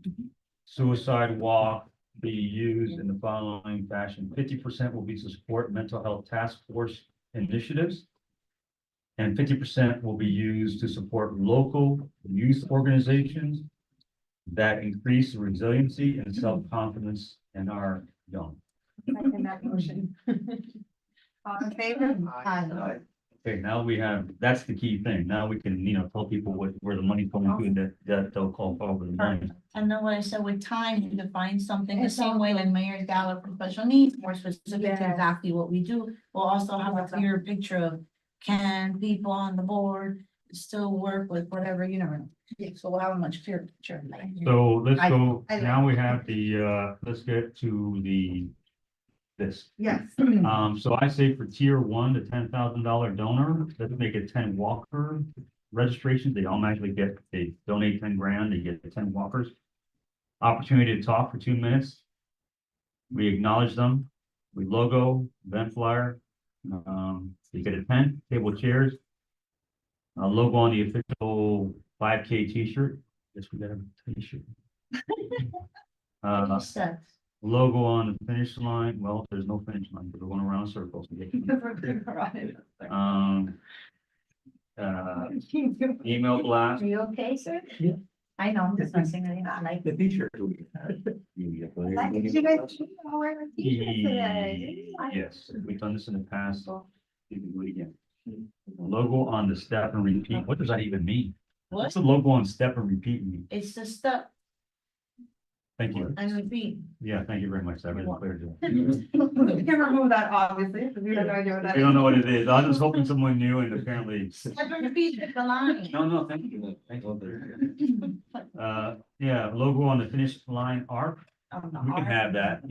suicide walk be used in the following fashion. 50% will be to support mental health task force initiatives. And 50% will be used to support local youth organizations that increase resiliency and self-confidence in our young. Second that motion. All in favor? Aye. Okay, now we have, that's the key thing. Now we can, tell people where the money's going to, that they'll call over the money. And then what I said with time, you define something the same way like Mayor's Gala for special needs, more specific to Yeah. exactly what we do. We'll also have a clearer picture of can people on the board still work with whatever, you know. So we'll have a much clearer picture. So let's go, I like now we have the, let's get to this. Yes. So I say for tier one, the $10,000 donor, let's make it 10 walker registrations. They automatically they donate 10 grand, they get 10 walkers. Opportunity to talk for 2 minutes. We acknowledge them, we logo, event flyer. You get a tent, table, chairs. A logo on the official 5K t-shirt. Guess we got a t-shirt. Logo on the finish line. Well, there's no finish line, but we're going around circles. Email blast. Are you okay, sir? Yeah. I know, I'm just messing with you, I like. The t-shirt. Did you guys wear the t-shirts today? Yes, we've done this in the past. You can do it again. Logo on the step and repeat. What does that even mean? What's What? the logo on step and repeat mean? It's the step Thank you. and repeat. Yeah, thank you very much. That really cleared it. You can remove that, obviously, because we don't know what that We is. don't know what it is. I was just hoping someone knew and apparently. Step and repeat is the line. No, thank you. Thank you. Yeah, logo on the finish line arc. We can have that,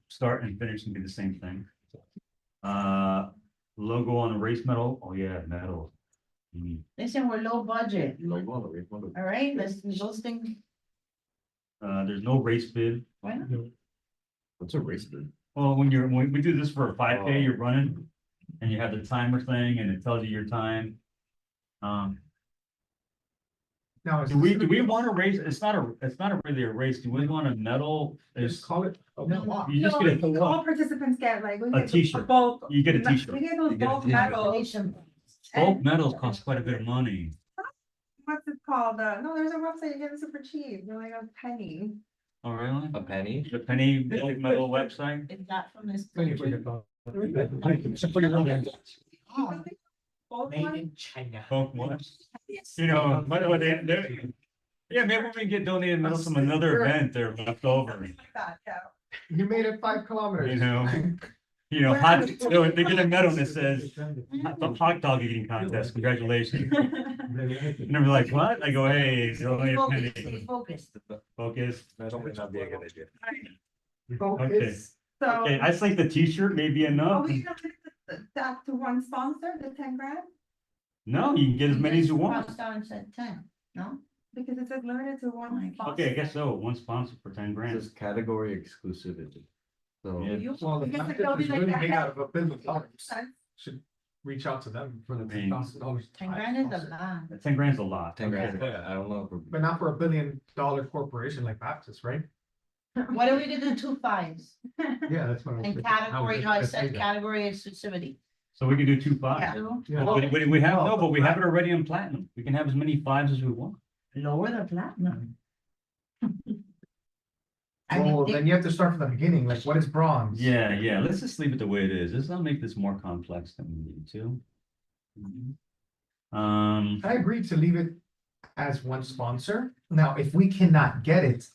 start and finish and be the same thing. Logo on the race medal. Oh yeah, medal. Listen, we're low budget, Logo on the race model. all right, let's, those things, There's no race bid. why not? What's a race bid? Well, when we do this for a 5K, you're running and you have the timer thing and it tells you your time. Now, Do we want to race? It's not really a race. Do we want a medal? Just call it. You just get No, all participants get like. we a get t-shirt. bulk- You get a We t-shirt. get those You get a bulk t-shirt. medals. Bulk medals cost quite a bit of money. What's it called? No, there's a website, you get it super cheap, they're like a penny. Oh, really? A penny? The penny bulk medal website? Is that from this? Oh. Bulk one? China. Bulk ones? Yeah, maybe we can get donated medals from another event they're left over. Something like that, yeah. You made it 5 kilometers. They get a medal that says the hot dog eating contest, congratulations. And they're like, what? I go, hey, it's only a penny. Stay focused. Focus. That might not be a good idea. Focus. So. Okay, I think the t-shirt may be Are enough. we gonna put that to one sponsor, the 10 grand? No, you can get as many as you want. Crossed out and said 10, no? Because it says limited to one sponsor. Okay, I guess so. One sponsor for 10 This grand. is category exclusivity. So. Yeah. You- Well, the because fact it'll that be it's like really that. made out of $1 billion. Sense. Should reach out to them for the mean, $10,000. 10 grand is a lot. 10 grand's a lot. 10 grand, Okay. yeah, I don't know. But not for $1 billion corporation like Baptist, right? What are we gonna do 2 5s? Yeah, that's what. And category, I said category exclusivity. So we can do 2 5s. Yeah. Two, Yeah. We have, no, but we have it already in platinum. We can have as many 5s as we want. lower the platinum. I Well, mean, then you have to start from the beginning, like what is bronze? Yeah, let's just leave it the way it is. Let's not make this more complex than we need to. I agree to leave it as one sponsor. Now, if we cannot get it,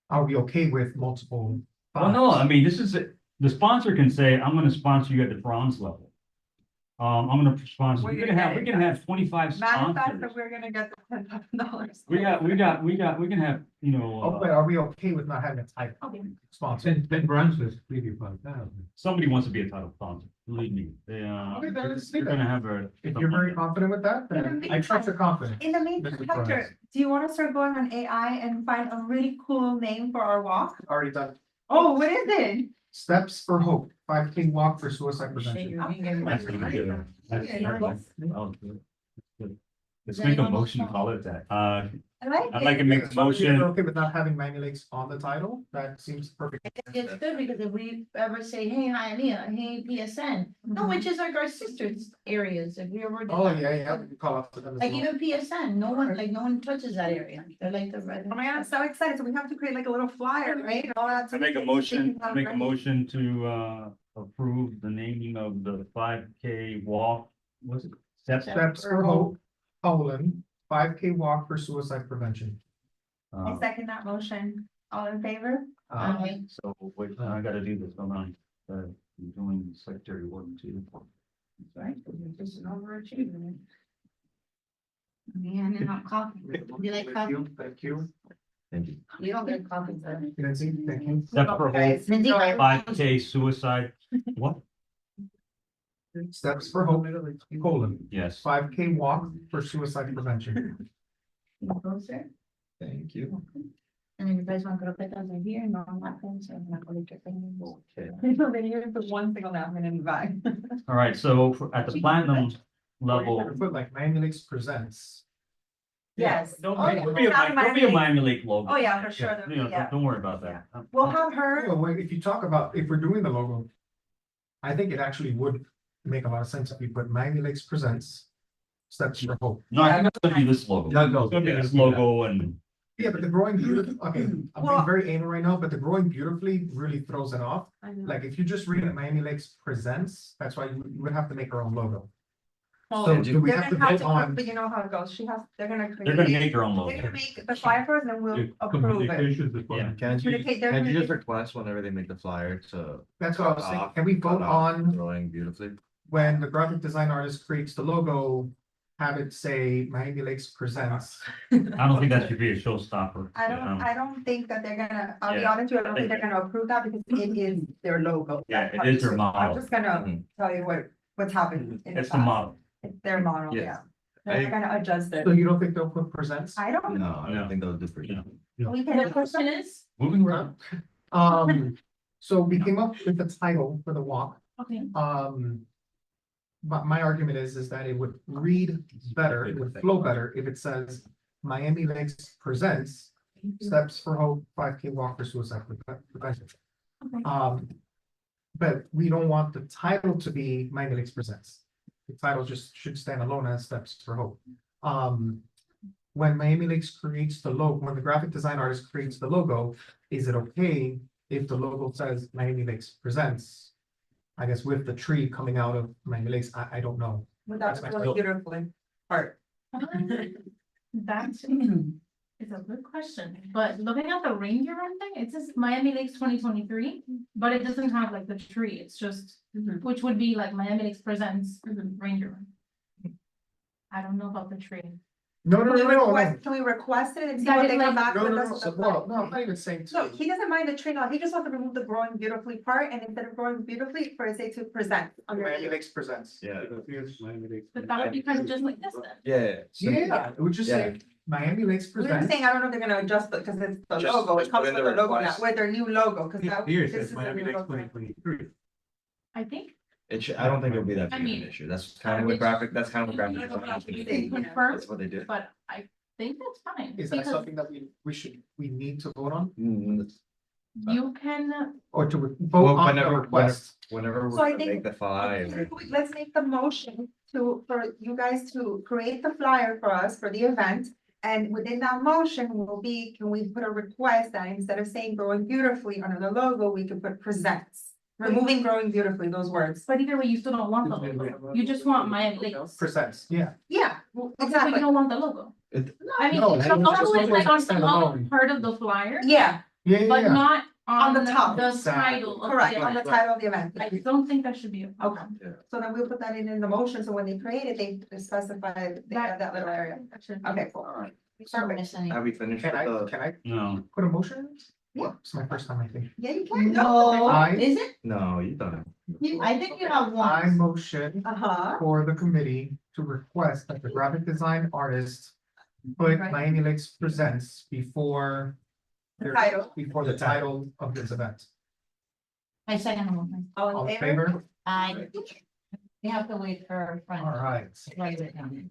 are we okay with multiple? well, no, I fives? mean, the sponsor can say, I'm gonna sponsor you at the bronze level. I'm gonna sponsor, We're we gonna can get it. have 25 Manifest sponsors. that we're gonna get the $10,000. We can have, you Oh, but know, are we okay with not having a type Okay. sponsor? Ben Brunswick, maybe 5,000. somebody wants to be a title sponsor, believe me, Okay, then let's you're leave gonna it. have a. If you're very confident with that, then I trust your confidence. In the meantime, Mr. Hector, Perez. do you wanna start going on AI and find a really cool name for our walk? Already done. Oh, what is it? Steps for Hope, 5K walk for suicide Shit, prevention. you're getting That's ready. pretty good. That's Okay, very nice. good. Oh, good. Good. Let's Does make a anyone motion, else call it that. I like I'd like to it. make a As long as you're motion. Okay with not having Miami Lakes on the title, that seems perfect. It's good because if we ever say, hey, Hialeah, hey, PSN, no, which is like our sisters areas, if we ever. do Oh, that. yeah, we can call out to them as Like well. even PSN, no one touches that area, they're like the red. Oh my God, I'm so excited. So we have to create like a little flyer, right? And all that. I make a motion, to approve the naming of the 5K walk, what's it? Steps for Hope, colon, 5K walk for suicide prevention. I Uh, second that motion. All in favor? Okay. So wait, I gotta do this, hold on, I'm doing secretary work too. Right, you're just an overachiever. Man, and not coffee, you like coffee? Thank you. Thank you. You don't get coffee, sir. Nancy, thank you. Step for Hope, Guys, Mindy, enjoy. 5K suicide, what? Steps for Hope, colon, Yes. 5K walk for suicide prevention. Closer. Thank you. And then you guys want croquetas right here, no, I'm not going to, I'm not going to. Okay. Then you put one single napkin in the bag. All right, so at the platinum level. Put like Miami Lakes presents. Yes. Don't Oh, there'll be a yeah. there'll be a Miami Lake logo. Oh, yeah, for sure. You know, Yeah. don't worry about that. We'll have her. Well, if you talk about, if we're doing the logo, I think it actually would make a lot of sense if we put Miami Lakes presents. Steps for Hope. No, I think it's gonna be this logo. Yeah, no, It's gonna be yeah, this yeah. logo and, Yeah, but the growing beautifully, okay, I'm Well- being very anal right now, but the growing beautifully really throws it off. I know. Like, if you just read it, Miami Lakes presents, that's why you would have to make our own logo. Well, So Did do you- we They're have to gonna have vote to, on, but you know how it goes. They're gonna create. they're gonna make their own They're logo. gonna make the flyer first and we'll approve it. Communications is what. Yeah. Can't you, Communicate, they're can't you gonna just get- request whenever they make the flyer to? that's what I was cut saying, off- can we cut vote off on Drawing beautifully. when the graphic design artist creates the logo, have it say Miami Lakes presents? I don't think that should be a showstopper. I don't think that they're gonna, I'll be Yeah. honest with you, I don't think they're gonna approve that because it is their logo. Yeah, it is their model. I'm just gonna Mhm. tell you what's happened. in It's the past. model. It's their model, Yes. yeah. They're gonna adjust it. So you don't think they'll put presents? I don't. No, I No. don't think they'll do for Yeah. you. We And the can. question is, Moving around. So we came up with the title for the walk. okay, But my argument is that it would read better, it would flow better if it says Miami Lakes presents Steps for Hope 5K walk for suicide prevention. Okay. But we don't want the title to be Miami Lakes presents. The title just should stand alone as Steps for Hope. When Miami Lakes creates the logo, when the graphic design artist creates the logo, is it okay if the logo says Miami Lakes presents? I guess with the tree coming out of Miami Lakes, I don't know. Without That's my going thought. beautifully. Part. that's it's a good question, but looking at the reindeer run thing, it says Miami Lakes 2023, but it doesn't have like the tree, it's just, which would be like Miami Lakes presents reindeer run. I don't know about the tree. No, no, no, no, no. Can we request it and see That what is they come like- back No, with? no, us no, with so, the well, plan? no, I'm not even saying No, to. he doesn't mind the tree, no, he just wants to remove the growing beautifully part and instead of growing beautifully, for it say to present. Miami Lakes presents. Yeah. But that would be kind of just like this then. Yeah. Yeah, it would just say Miami Lakes We're just presents. saying, I don't know if they're gonna adjust it, because it's the Just- logo, it just comes put with in the the logo now, request. with their new logo, because that. Here this says is the Miami new Lakes logo. 2023. I think. It should, I don't think it'll be that I big of mean, an issue. That's kind of what graphic, that's kind of what graphic design You is. can confirm, That's what they do. but I think that's fine. Is that because something that we need to vote on You can, or to vote Well, on the whenever, request? whenever So I we're gonna think- make the flyer. Let's make the motion for you guys to create the flyer for us for the event. And within that motion will be, can we put a request that instead of saying growing beautifully under the logo, we can put presents? removing growing beautifully, those words. But either way, you still don't want the logo. You just want Miami Lakes. Presents, yeah. Yeah, But you exactly. don't want the logo. It- I mean, No, the that was logo just is like on stand some alone. part of the flyer, Yeah, Yeah, but yeah, not On on the top. the Exactly. title of correct, the on the event. title of the event. I don't think that should be. Okay, so then we'll put that in the motion, so when they create it, they specify they have that little area. Okay, cool. Alright, We don't miss any. have we finished can with I, the? can I No, put a motion? in? Yeah. It's my first time, I think. Yeah, you can. No, I- is it? No, you done it. I think you have I one. motion Uh-huh. for the committee to request that the graphic design artist put Right. Miami Lakes Presents before The title. before the title of this event. I second the motion. All in favor? I, you have to wait for our friend. All right. Write it down.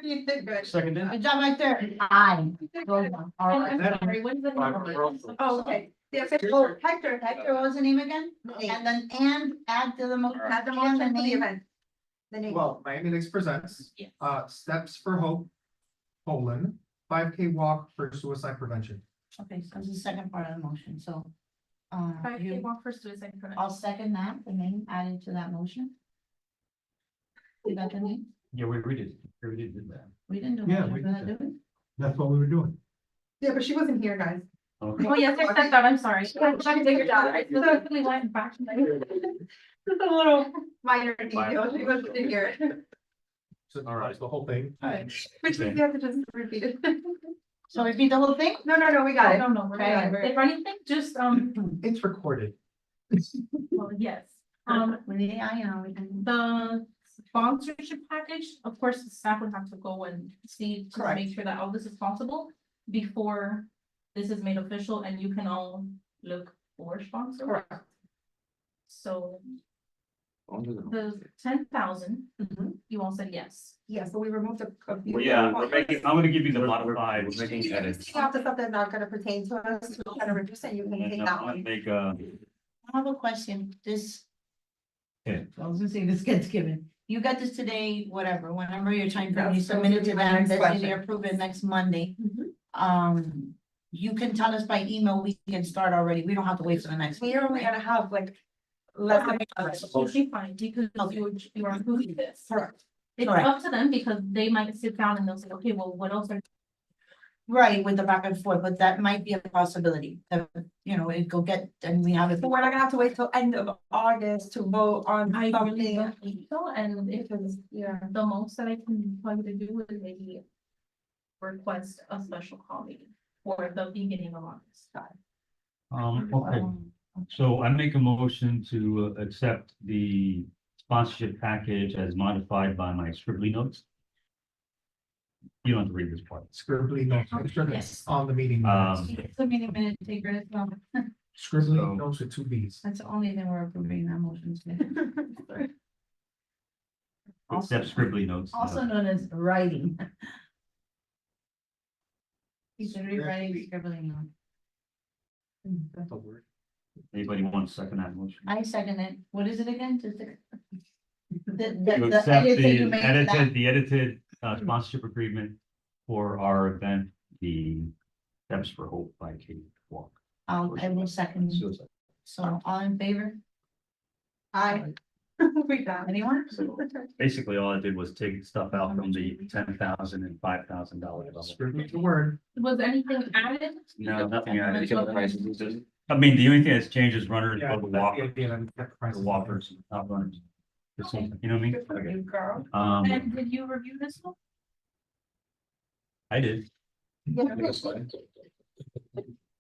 You did good. second in? Good job right there. Aye. All And right. I'm sorry, what is the name of it? Oh, okay. The official, Hector, what was the name again? And then, and add to the motion. add the and motion for the name. event. The name. Well, Miami Lakes Presents, Yes. Steps for Hope, Poland, 5K walk for suicide prevention. Okay, so this is the second part of the motion, so. Five K You, walk for suicide prevention. I'll second that, the name added to that motion. You got the name? Yeah, we did that. We didn't do. Yeah, motion we for did that, that. did we? That's what we were doing. Yeah, but she wasn't here, guys. Okay. Oh, yes, I said that, I'm sorry. I figured out, I specifically went back to my. Just a little minor detail, she wasn't here. So All right. that's the whole thing. Which means you have to just repeat it. So repeat the whole thing? No, we got it. No, no, we're Okay. good. If anything, just, It's recorded. well, yes, Yeah, I know, we can. the sponsorship package, of course, the staff would have to go and see to Correct. make sure that all this is possible before this is made official and you can all look for sponsors. Correct. So Onto the- the 10,000, Mhm. you all said yes. Yeah, so we removed a few. Well, yeah, we're making, I'm gonna give you the We're modified. we're making edits. Take out the stuff that's not gonna pertain to us, to kind of reduce it, you can take And that I'm one. gonna make I have a question, this. Okay. I was gonna say this gets given, you got this today, whatever, whenever your time frame, you That's- that submit it was to my them, next then they question. approve it next Monday. Mhm. You can tell us by email, we can start already, we don't have to wait for the next. We are only gonna have like less than. You'll be fine because you are approving this. Correct. It's Correct. up to them because they might sit down and they'll say, okay, well, what else are Right, with the back and forth, but that might be a possibility, you know, it go get, and we have it. But we're not gonna have to wait till end of August to vote on I really something. don't think so, and if it's, Yeah. the most that I can probably do is maybe request a special call meeting for the beginning of August. okay, so I make a motion to accept the sponsorship package as modified by my scribbly notes. You don't have to read this part. Scribbly notes, make sure it's on the meeting. minutes. Um, The meeting minute taker as well, Scribbly so- notes with 2 Bs. that's the only thing we're approving that motion today. Accept scribbly notes. Also known as writing. He's rewriting scribbling on. That's a word. Anybody want to second that motion? I second it, what is it again? Just the To the accept edit that you the made to that. edited sponsorship agreement for our event, the Steps for Hope by Kate Walk. I will second, Suicide. so all in favor, We got it. anyone? So basically, all I did was take stuff out from the $10,000 and $5,000 level. Scribbly the word. Was anything added? No, nothing added. Making the prices, is- I mean, the only thing that's changed is runners, Yeah, the that's the walkers, idea, and get the price. the walkers, not runners. The same, you know what I mean? Good for you, girl. And did you review this one? I did. That's fine.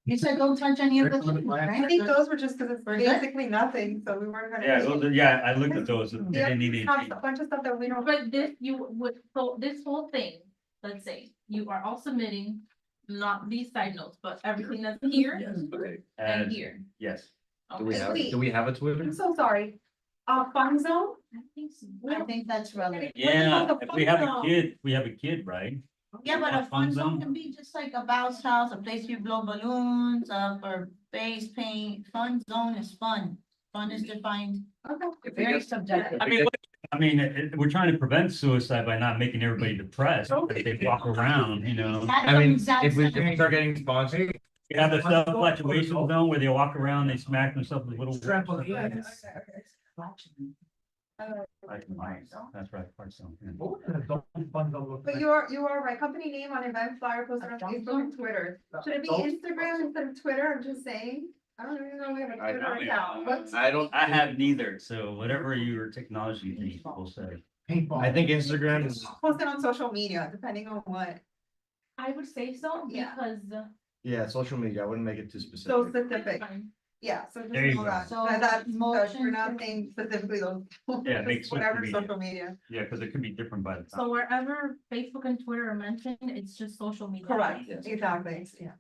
You said don't touch any of the Excellent things, plan. I right? think those were just because it's We're good? basically nothing, so we weren't gonna. Yeah, I looked at those. They Yeah, didn't need we have any. a bunch of stuff that we don't. But this, you would, so this whole thing, let's say, you are all submitting, not these side notes, but everything that's here Okay. and And here. yes, Do we Okay. have, Wait. do we have a Twitter? I'm so sorry. Fun zone? I think so. I think that's relevant. yeah, about the if we have a fun kid, we have a kid, right? Yeah, but a A fun fun zone zone? can be just like a bounce house, a place you blow balloons, for base paint, fun zone is fun. Fun is defined, Okay. very subjective. I mean, we're trying to prevent suicide by not making everybody depressed, if they walk around, you know. That I mean, doesn't sound if we scary. start getting sponsored, You have the self-flatulation zone where they walk around, they smack themselves with little. Trampolines. Like mice, that's right, part zone, yeah. What would an adult bundle look But like? you are right, company name on event flyer posted on Facebook and Twitter. Should it be Instagram instead of Twitter? I'm just saying. I don't even know we have a Twitter account. What's- I don't. I have neither, so whatever your technology people say. Paintball. I think Instagram is, Post it on social media, depending on what, I would say so, Yeah. because. yeah, social media, I wouldn't make it too so specific. specific. Yeah, so just There you know go. that, So that's, motion we're not to- saying specifically those. Yeah, make just social Whatever media. social media. Yeah, because it could be different by the So time. wherever Facebook and Twitter are mentioned, it's just social media. Correct, exactly, yeah.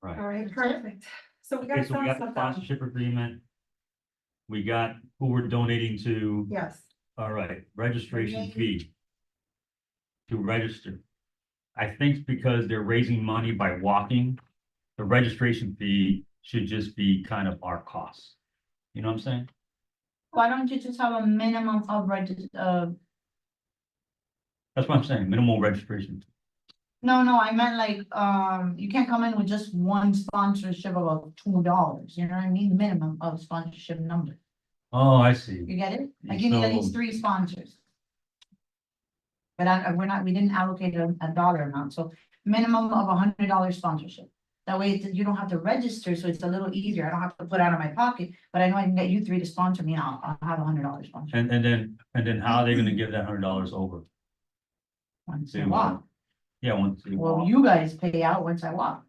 Right. All right, perfect. So we Okay, got so we some got the stuff down. sponsorship agreement. We got who we're donating to. Yes, All right, registration name. fee. To register. I think because they're raising money by walking, the registration fee should just be kind of our cost. You know what I'm saying? Why don't you just have a minimum of That's what I'm saying, minimal registration. no, I meant like, you can't come in with just one sponsorship of $2, you know what I mean? Minimum of sponsorship number, Oh, I see. you get it? Like you need at least So- 3 sponsors. But we didn't allocate a dollar amount, so minimum of $100 sponsorship. That way you don't have to register, so it's a little easier, I don't have to put out of my pocket, but I know I can get you 3 to sponsor me, and I'll have $100 sponsor. And then how are they gonna give that $100 over? Once To, I walk, Yeah, once you well, walk. you guys pay out once I walk.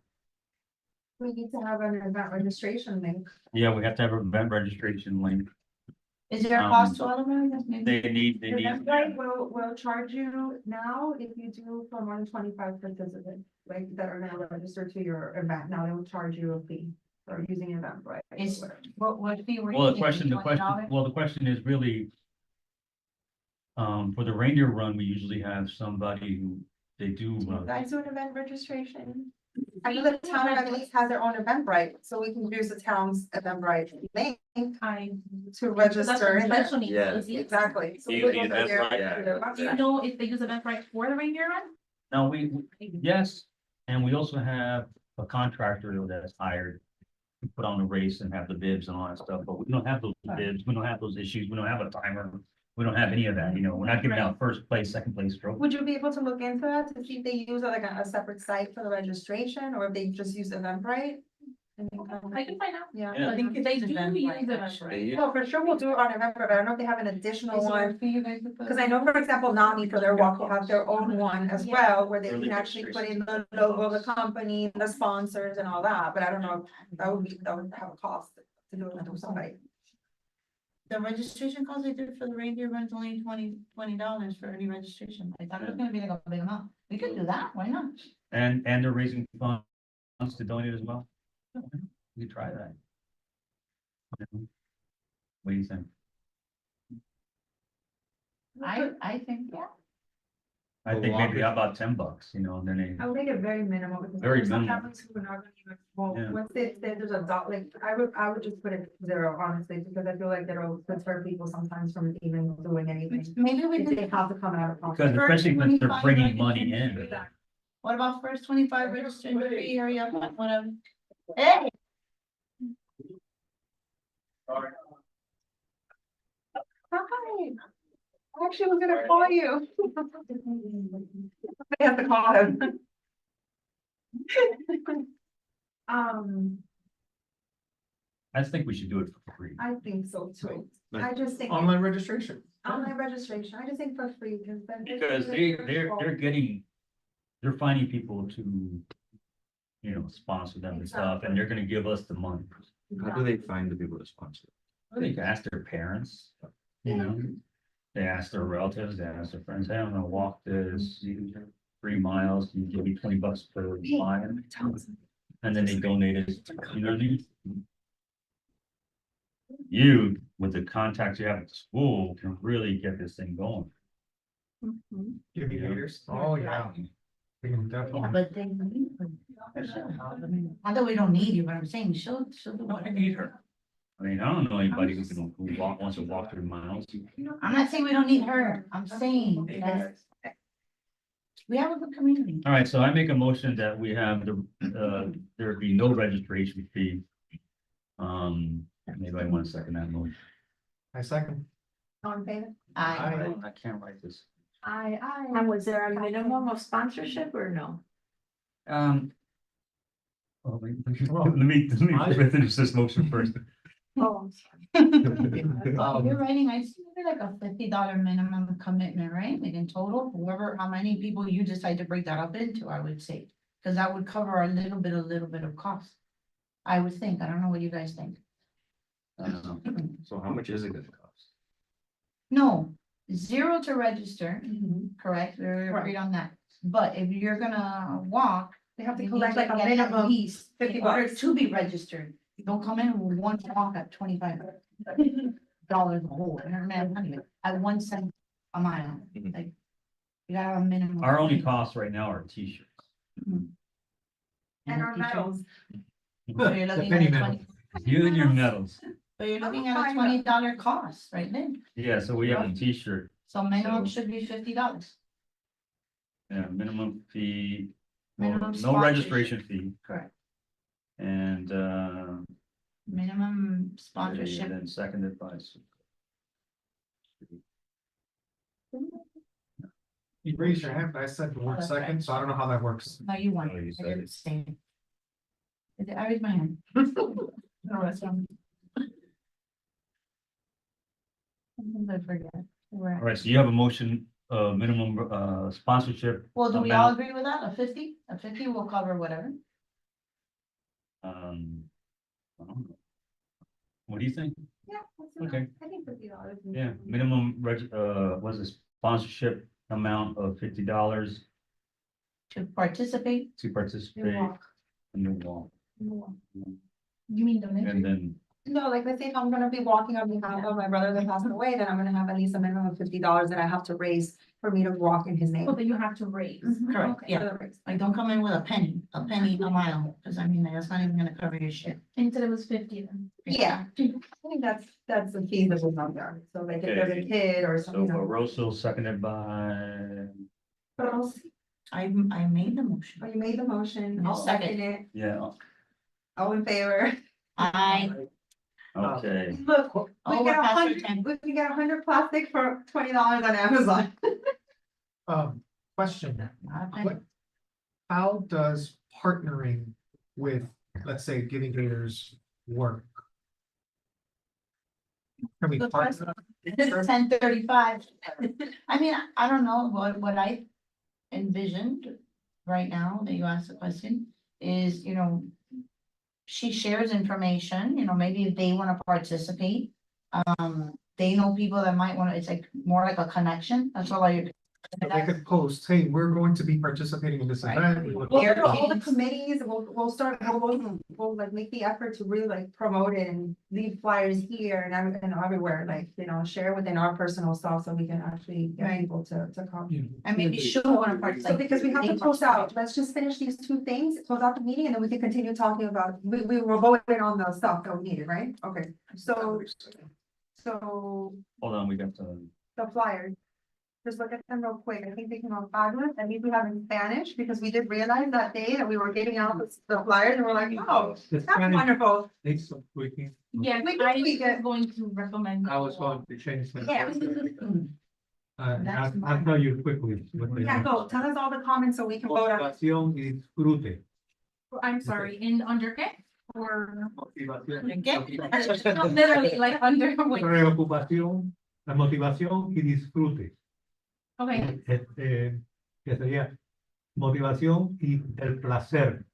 we need to have an event registration link. Yeah, we have to have an event registration link. Is there a Um, cost to all of them? Maybe. They need. Eventbrite will charge you now if you do for more than 25 participants, like that are gonna register to your event. Now they will charge you a fee for using Eventbrite. Is, what fee were you? Well, thinking, $20? the question is really. For the reindeer run, we usually have somebody who, they do Do you run. guys do an event registration? I know the town of Evelyn has their own Eventbrite, so we can use the town's Eventbrite link I. to That's register. what in special it. needs Yeah. is, yes. Exactly. So You we'll use go there. Eventbrite, yeah. Do you know if they use Eventbrite for the reindeer run? Now, yes, and we also have a contractor that's hired. To put on the race and have the bibs and all that stuff, but we don't have those bibs, we don't have those issues, we don't have a timer. We don't have any of that, we're not giving out first place, second place trophy. Would you be able to look into that to see if they use like a separate site for the registration or if they just use Eventbrite? I can find out. Yeah. Yeah. I think They it's do use Eventbrite, Eventbrite. actually. Well, for sure, we'll do it on Eventbrite, but I don't know if they have an additional Is there a one. fee you guys would put? Because I know, for example, NAMI for their walk will have their own one as well, where they Early can actually put in the logo of the company, the sponsors and all that, but I don't know, that would have a cost to do it through somebody. The registration cost they did for the reindeer run's only $20 for early registration. I thought it was gonna be like a big amount. We could do that, why not? And they're raising funds to donate as well. We could try that. What do you think? I think, yeah. I think maybe how about $10, and then they. I would make it very minimal because. Very there's some minimal. families who are not gonna even- Well, Yeah. once they say there's a dot, like, I would just put it 0, honestly, because I feel like that'll deter people sometimes from even doing anything. Maybe we If they could, have to come out of pocket. Because especially when they're bringing money in. what about first 25 registration fee, hurry up, whatever. Hey, Hi. I actually was gonna call you. I have to call him. I just think we should do it for free. I think so too. Like- I just think Online registration. online registration, I just think for free, because then. Because they're finding people to, sponsor them and stuff, and they're gonna give us the money. How do they find the people to sponsor? They can ask their parents, they ask their relatives, they ask their friends, hey, I'm gonna walk this 3 miles, can you give me $20 per mile? And then they donate it, you know what I mean? You, with the contacts you have at the school, can really get this thing going. Give me haters. Oh, yeah. We can yeah, definitely. but they need them. She'll help. I mean, not that we don't need you, but I'm saying she'll do what I need her. I mean, I don't know anybody who wants to walk 3 miles. I'm not saying we don't need her. I'm saying that We have a good community. All right, so I make a motion that we have there be no registration fee. Maybe I want to second that motion. I second. All in favor? I, I can't write this. Aye. And was there a minimum of sponsorship or no? Well, let me finish this motion first. Oh, you're writing, I see maybe like a $50 minimum commitment, right? Like in total, whoever, how many people you decide to break that up into, I would say. Cause that would cover a little bit of cost. I would think, I don't know what you guys think. So how much is it gonna cost? No, 0 to register, Mhm. correct? We're agreed on that. But if you're gonna walk, They have to you collect need like to a get at minimum. least in $50. order to be registered. You don't come in with one walk at $25 a whole, at 1 cent a mile, Mhm. like. You gotta have a minimum. Our only costs right now are t-shirts. Mhm. And our t-shirt. medals. So you're The looking penny at a medal. 20, You and your medals. so you're looking at Oh, a $20 cost right there. Yeah, so we have a t-shirt, So minimum So- should be $50. minimum fee, well, Minimum no sponsorship. registration fee Correct. and, Minimum and sponsorship. then seconded by. You raised your hand, but I said the word that's second, right. so I don't know how that works. No, you won. Oh, you I said didn't it. say it. I raised my hand. No, that's wrong. Sometimes I forget. Where- All right, so you have a motion, minimum, sponsorship. Well, do we all amount. agree with that? A 50? A 50 will cover whatever. I don't know. What do you think? Yeah. that's enough. Okay. I think $50. Yeah, minimum was a sponsorship amount of $50 To participate. to participate walk. in the wall. You mean donation? And then, No, like let's say if I'm gonna be walking on behalf of my brother that passed away, then I'm gonna have at least a minimum of $50 that I have to raise for me to walk in his name. Oh, that you have to raise. Mhm. Correct, Okay. yeah. For the raise. Like, don't come in with a penny a mile, because I mean, that's not even gonna cover your shit. And so it was 50 then. Yeah, I think that's a feasible number. So like if there's a kid or so something. Barroso seconded by, Oh, I made the motion. you made the motion, I'll I'll second it, yeah, all in favor. okay. Look, we Oh, get we're past our 100, 10. we can get 100 plastic for $20 on Amazon. Question, Not a penny. what, how does partnering with, let's say, Giving Gators work? Can we Good partner? It's 10:35. I mean, I don't know, what I envisioned right now that you asked the question is, she shares information, maybe if they wanna participate. They know people that might wanna, it's like more like a connection, that's all I. They could post, hey, we're going to be participating in this Right. event. we would- We'll There go to all the is- committees, we'll start, we'll like make the effort to really like promote it and leave flyers here and everywhere, like, share within our personal stuff so we can actually get Right. people to come. And maybe she'll wanna participate. So because we have to close out, let's just finish these 2 things, close out the meeting, and then we can continue talking about, we were voting on the stuff that we needed, right? Okay, so Hold on, we got to, the flyers. Just look at them real quick, I think they came out fabulous, and these we have in Spanish, because we did realize that day that we were giving out the flyers, and we're like, oh, The that's Spanish wonderful. needs some tweaking. Yeah, We can tweak it. I'm going to recommend. I was going to change that. Yeah. That's I'll tell you quickly. what they Yeah, are. go, tell us all the comments so we can vote on. Motivación y disfrute. I'm sorry, in under qué? Or Motivación. literally like under, wait, Preocupación, la motivación y disfrute. okay, Que sería motivación y el placer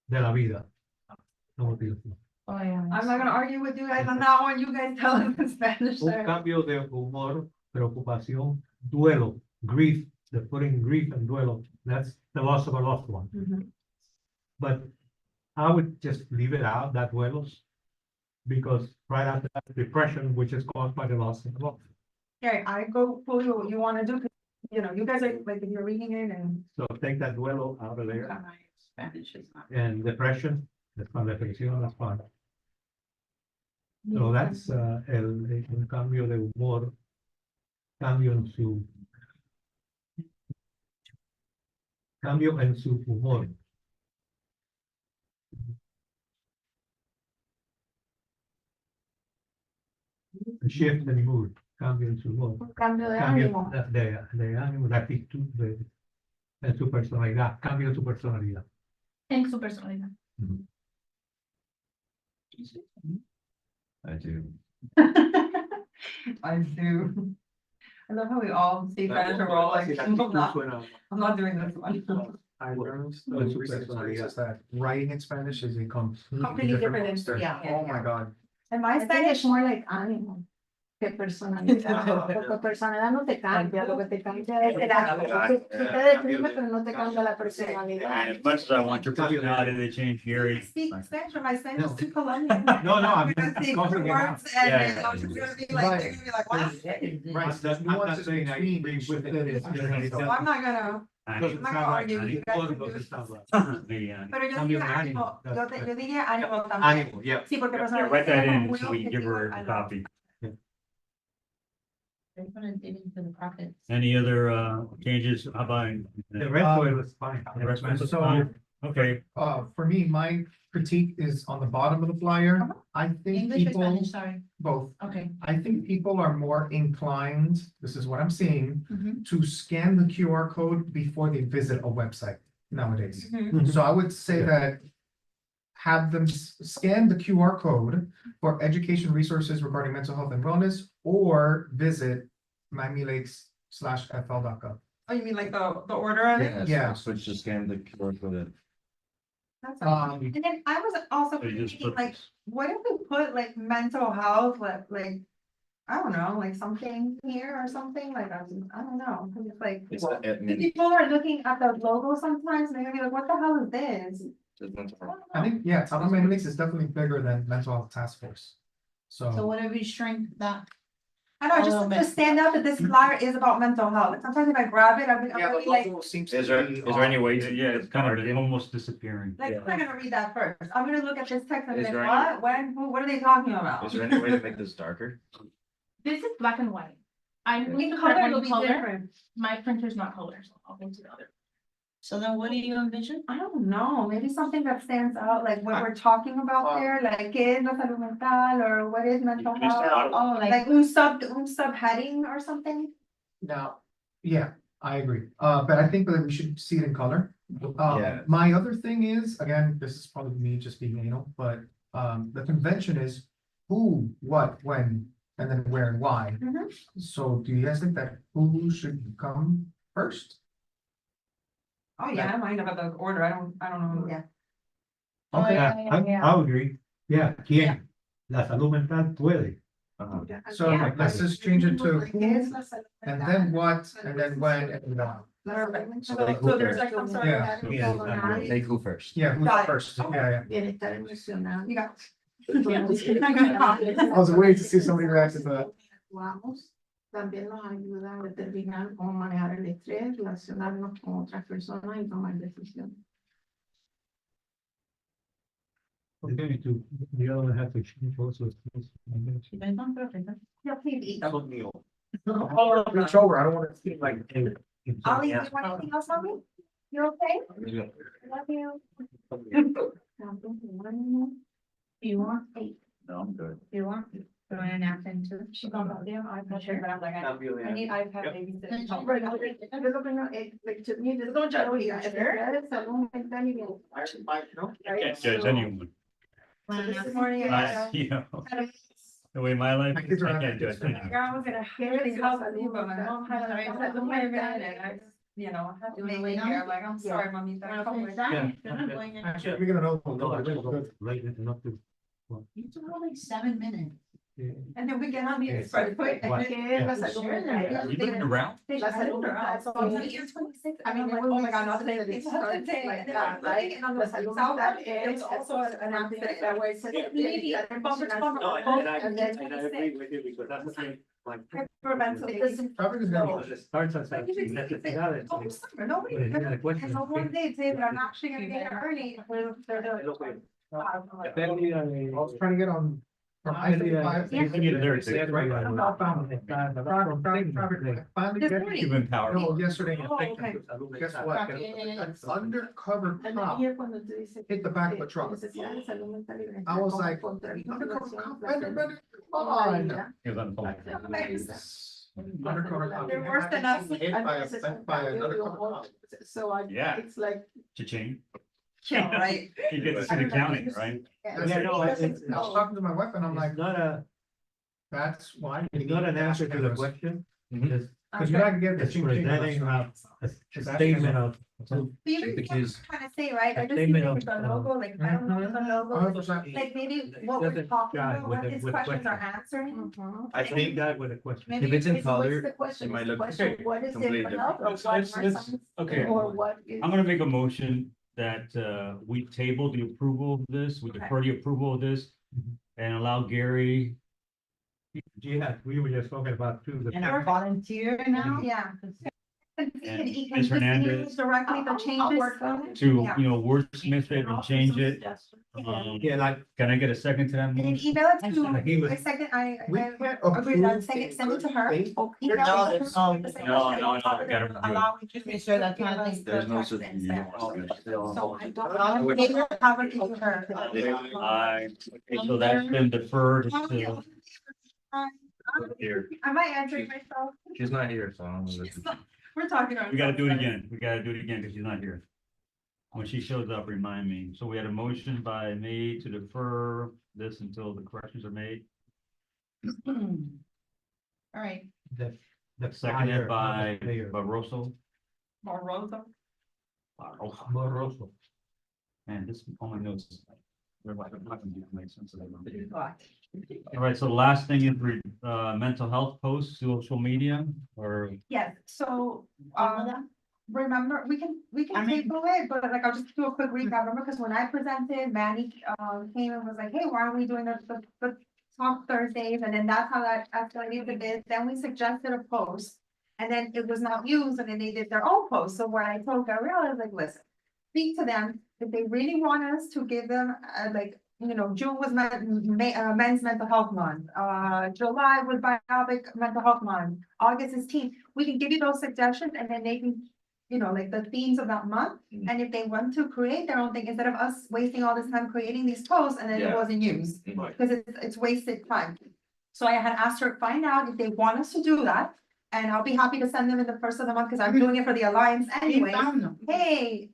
de la vida. La motivación. Oh, yeah. I'm not gonna argue with you guys on that one, you guys tell us in Spanish. Un cambio de humor, preocupación, duelo, grief, the putting grief and duelo, that's the loss of a loved one. Mhm. But I would just leave it out, that duelos. Because right after that, depression, which is caused by the loss of a loved one. Okay, I go fully what you wanna do, 'cause, you guys are, like, if you're reading it and. So take that duelo out of there, Spanish is not. and depression, that's fine, depresión, that's fine. So that's, un cambio de humor, cambio en su Cambio en su humor. A shift in mood, cambio en su humor. Un cambio de Cambio ánimo. de ánimo, de actitud, de su personalidad, cambio en su personalidad. En su personalidad. I do. I do. I love how we all speak Spanish and we're all like, I'm not doing this one. I learned No, in su recent personalidad. experiences that writing in Spanish is a completely Completely different different, monster. yeah. Oh my god. And my Spanish more like ánimo. Que personalidad, porque personalidad no te cambia, lo que te cambia es el ánimo. Tú te deprimes, pero no te cambia la personalidad. As much as I want your personality to change, Gary. Speak Spanish, but my Spanish is No. too Colombian. No, no, I'm gonna say confident words enough. and Yeah, then yeah. I'm gonna be like, they're gonna be like, what? Right, I'm not- the I'm not nuances saying I between agree each with it. is very So different. I'm not gonna, Doesn't I'm not sound gonna like argue with you guys. Todo can do doesn't it. sound like- Pero yo Cambio diría de ánimo, ánimo, yo diría ánimo también. Ánimo, yeah. Sí, porque Yeah, personalidad. write that es in como so we muy give her objetivo, a I know. copy. They're gonna dig into the profits. Any other changes? How about? The rest of it was fine. The rest of it was So- fine. Okay, For me, my critique is on the bottom of the flyer. I think English or people, Spanish, sorry, both, okay. I think people are more inclined, this is what I'm seeing, Mhm. to scan the QR code before they visit a website nowadays. Mhm. So I would say Yeah. that have them scan the QR code for education resources regarding mental health and wellness, or visit miamilakes.fl.gov. Oh, you mean like the order of it? Yeah. Switch to scan the QR code. That's Um, And then I was also so you just thinking put like, what if we put like mental health, like, I don't know, like something here or something, like, I don't know, 'cause it's like. It's, well, I if mean, people are looking at the logo sometimes, they're gonna be like, what the hell is this? I think, yeah, Tata Miami Lakes is definitely bigger than Mental Health Task Force. So So, whatever you shrink that, I know, A just little to bit. stand out that this flyer is about mental health, like sometimes if I grab it, I'm yeah, gonna the be like, logo seems Is to there, be. is there any way to? yeah, it's kind of almost disappearing. like, I'm not gonna read that first, I'm gonna look at this text and be Is like, there what, when, who, what are they talking about? Is there any way to make this darker? This is black and white. I The need to color color will be color. different. My printer's not color, so I'll go to the other. so then what do you envision? I don't know, maybe something that stands out, like what we're talking about there, like, ¿qué es la salud mental, or what is mental health? Oh, Like, un subheading or something? Now, yeah, I agree, but I think that we should see it in color. Yeah. My other thing is, again, this is probably me just being anal, but, the convention is who, what, when, and then where and why. Mhm. So do you guys think that who should come first? Oh, yeah, I mind about the order, I don't know. Yeah. Okay, Yeah, I would agree. Yeah, ¿quién? La salud mental puede. so Yeah. let's just change it to Like, who, ¿qué es la salud and mental? then what, and then when, and why. Perfect. So like So who there's first? like some sort of. Yeah. category. Take who first? Yeah, who's Got it. first, Okay. yeah, yeah. Bienestar emocional. You got. I was waiting to see somebody react to that. Actuamos. También nos ayuda a determinar cómo manejar el estrés, relacionarnos con otras personas y tomar decisiones. Okay, to, the other one has to change also. You guys want perfect, huh? Yeah, please eat. Reach over, I don't wanna seem like. Ollie, do you want anything else on me? You okay? Love you. You want, No, I'm good. you want, throw in a napkin too. She's on the damn iPad, sure, but I'm like, I need iPad babysit. Yep. Right, yo lo que no, like, to me, this is no joke, salud mental y bienestar. Can't judge anyone. So this Napkin. is morning. You know, the way my life, My is, kids are I on can't that judge kids anyone. Girl, I was gonna really help you, but my mom had a appointment and I just, you know, had to You wanna make lay it down? here, I'm like, I'm sorry, mommy. Wanna finish that? Yeah. You're not going in. Actually, we're gonna know. Right, enough to. You took only 7 minutes. And then we get on the express quick. What? ¿Qué es la salud mental? You looking around? La salud mental. So I'm like, you're 26. I mean, like, oh my God, not today. It's not today. And then I'm looking and I'm La like, salud South, mental it was also an announcement that was. Maybe, And then with you because that's the thing, like. hyperventilation. Probably is gonna It starts as a necesidades. Oh, summer, nobody. Pues, la cuestión And the one es day say that I'm actually gonna get here early. que la pérdida I was trying to get on From I-35. You can get there, Yeah, right. Finally This get- morning. You've been powered. No, yesterday. Oh, okay. Guess what? Yeah. An undercover And cop. here cuando tú dices Hit the back of a truck. necesidad de salud mental y I was como like, contra la undercover población, cop, la Bender, salud. Bender, come on. He was on the phone. Undercover cop. They're worse than us. Hit by an undercover cop. So I, Yeah. it's like. Cha-ching. Yeah, right. You get to see the county, right? That's Yeah, it. no, I was it's- talking to my wife and I'm like, It's not a, that's why. it's not an answer to the question. Mhm. It's Cause you're not gonna get the it's ching ching. presenting a statement of. But you know what I'm Because- trying to say, right? I just Statement think of, with the logo, like, I don't know if the logo, like maybe what we're Doesn't talking jive about, with what the- his with the questions are question. answering. I Take think that with a question. Maybe If it's in what's color, the question? it might Is the look question, what is completely it different. about, or Let's- what let's- are let's- some- okay. Or what is? I'm gonna make a motion that we table the approval of this, we defer the approval of this. Mhm. And allow Gary, Yeah, we were just talking about too. the- And our volunteer now? Yeah. And He Ms. can Hernandez. use directly the changes. to, Yeah. you know, wordsmith it and change it. Yeah, like, Can I get a second to that And then motion? email it He to, was- I second, We I can't agree, I'll approve send a it, send it to her. good Email No, it to her. there's no, I gotta review it. Allowing Just make sure that kind of thing. There's no such. you don't So want to- I don't. Maybe have it to her. Aye. Okay, so that's been deferred to here. Am I answering myself? She's not here, so I don't know. if- We're talking. We gotta do it again. We gotta do it again because she's not here. When she shows up, remind me. So we had a motion by me to defer this until the corrections are made, All right, the seconded fire, by not the player. Barroso. Barroso. Moroso. Man, this only knows. They're like, I'm not gonna do make sense of that. All right, so the last thing is mental health posts, social media, or Yes, so, um, remember, we can I mean- table it, but like, I'll just do a quick recap, remember, because when I presented, Manny, came and was like, hey, why aren't we doing the talk Thursdays, and then that's how that escalated the bid, then we suggested a post. And then it was not used, and then they did their own post, so what I told Gabrielle, I was like, listen, speak to them, if they really want us to give them, like, you know, June was men's mental health month, July was biopic mental health month, August is teen, we can give you those suggestions, and then they can, you know, like the themes of that month, Mhm. and if they want to create their own thing, instead of us wasting all this time creating these posts, and then it Yeah. wasn't used, Mhm. because it's wasted time. So I had asked her to find out if they want us to do that, and I'll be happy to send them in the first of the month, because I'm doing it for the Alliance you anyway. found them. Hey,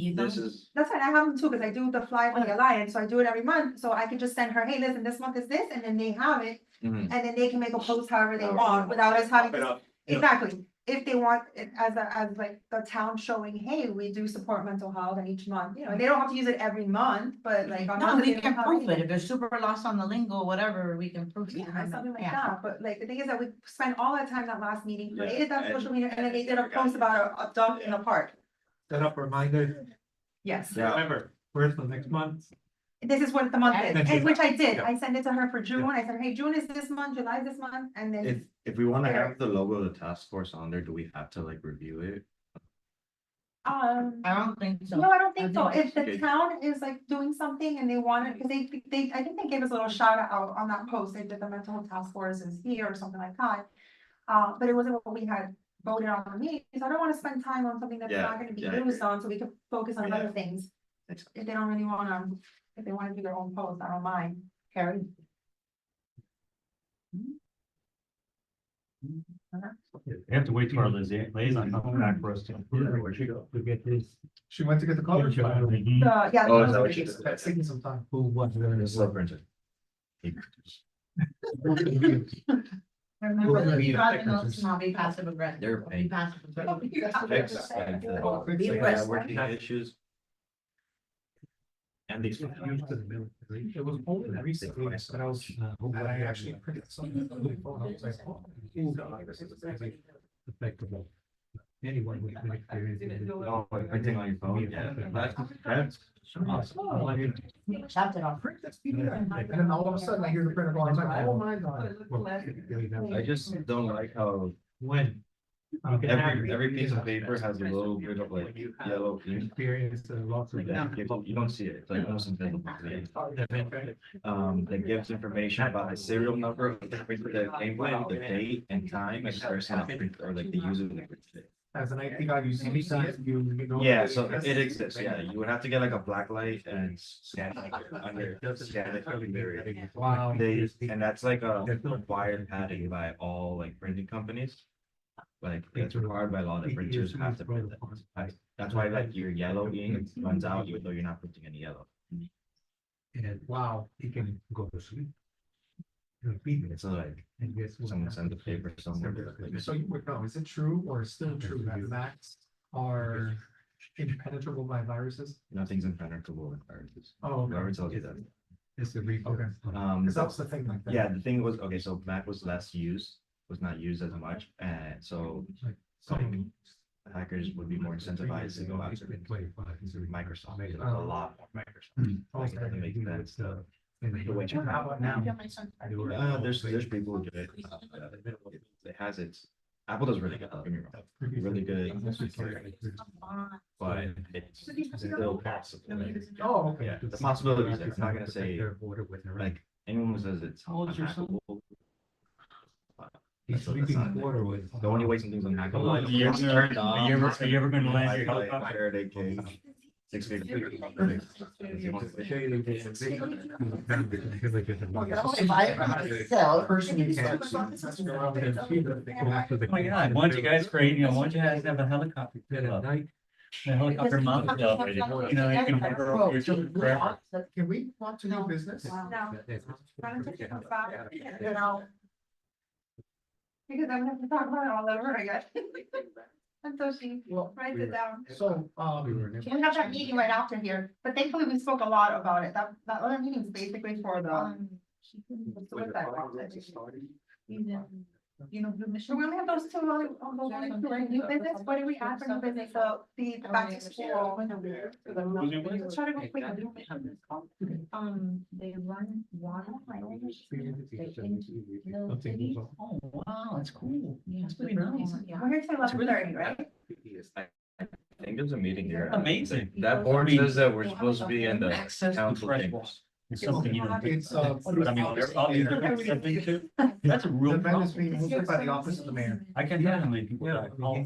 You This found- is, that's fine, I have them too, because I do the fly for the Alliance, so I do it every month, so I can just send her, hey, listen, this month is this, and then they have it, mhm. and then they can make a post however they want, without us having. Exactly, if they want it as like the town showing, hey, we do support mental health and each month, you know, they don't have to use it every month, but like. on No, months we they can don't have prove it. anything. If they're super lost on the lingo, whatever, we can prove it. Yeah, something like Yeah. that, but like, the thing is that we spent all that time that last meeting, Yeah, created that and- social media, and then they did a post about a dog in the park. Set up reminders, Yes, Yeah. remember, first of next month. this is what the month is, Thank and you. which I did, Yeah. I sent it to her for June, I said, hey, June is this month, July is this month, and then. If we wanna have the logo of the task force on there, do we have to like review it? I don't think so. No, I don't think so. I think If the okay. town is like doing something and they want it, because they, I think they gave us a little shout out on that post, they did the mental health task force is here or something like that. But it wasn't what we had voted on the meeting, so I don't wanna spend time on something that's Yeah, not gonna be yeah, I used agree. on, so we could focus on other things. If they don't really wanna, if they wanna do their own post, I don't mind, Carrie. You have to wait for our liaison to come back for us to. Where'd she go? To get this. She went to get the colors. Mhm. Yeah. Oh, is that what she did? That's taking some time. Who was there? Slow printer. Remember, Well, the yeah, driving yeah, notes not be passive aggressive. They're Be passive aggressive. Fix and, Oh, fix Be it. aggressive. working issues. And these. Used to the military. It was only recently that I was, that I actually printed something. on my phone. I was like, oh, this is amazing. Effective. Anyone with an experience. in it. Oh, printing on your phone, yeah, that's awesome. Chopped it off. Print this PDF. And then all of a sudden I hear the printer going, I was like, oh my God. Well, really, that was- I just don't like how When? Every piece of paper has a little bit of like yellow ink. Experience lots of. Like that. You don't see it, it's like almost invisible. That gives information about the serial number of the printer that came with, the date and time, and the person that printed, or like the user that printed it. As an IT guy, you see it, you know. Yeah, so it exists, yeah, you would have to get like a black light and scan it under, scan it from the. Wow. And that's like a required padding by all like printing companies. Like, it's required by law that printers have to print that. That's why like your yellow ink runs out even though you're not printing any yellow. And wow, he can go to sleep. Repeat it, It's like, and guess what? someone sent the paper somewhere. So you would know, is it true or still true that Macs are impenetrable by viruses? Nothing's impenetrable with viruses. Oh, okay. Whoever tells you that. It's a repeat. Okay. Cause that was the thing like that. Yeah, the thing was, okay, so Mac was less used, was not used as much, and so some hackers would be more incentivized to go after Microsoft, because there's a lot more Microsoft. Like, it doesn't make sense. How about now? There's people who do it. It has its, Apple does really good, don't get me wrong, really good, but it's still possible. Oh, okay. Yeah, the possibility is there. I'm not gonna say, like, anyone who says it's. How old is your son? unhackable, He's sleeping quarter with. The only way something's unhackable. Are you ever gonna land your helicopter? Faraday cage, 6 feet. Personally, can't. Oh my God, why don't you guys create, why don't you guys have a helicopter? A helicopter mom celebrated, you know, you can grow your children forever. Can we want to do business? No. You know. Because I'm gonna have to talk about it all over again. Until she writes it down. So, We have that meeting right after here, but thankfully we spoke a lot about it. That other meeting is basically for the. What's that called? You know, the So mission. we only have those two, new business, what do we have for new business, so the back to school. Let's try to go quick. They run water. Oh, wow, that's cool. That's pretty nice. We're here till 11:30, right? I think there's a meeting here. Amazing. That board says that we're supposed to be in the Access to council fresh chambers. water. It's something you don't. it's, I mean, they're probably- that's a the real event is problem. being hosted by the office of the mayor. I can tell how many people. that call.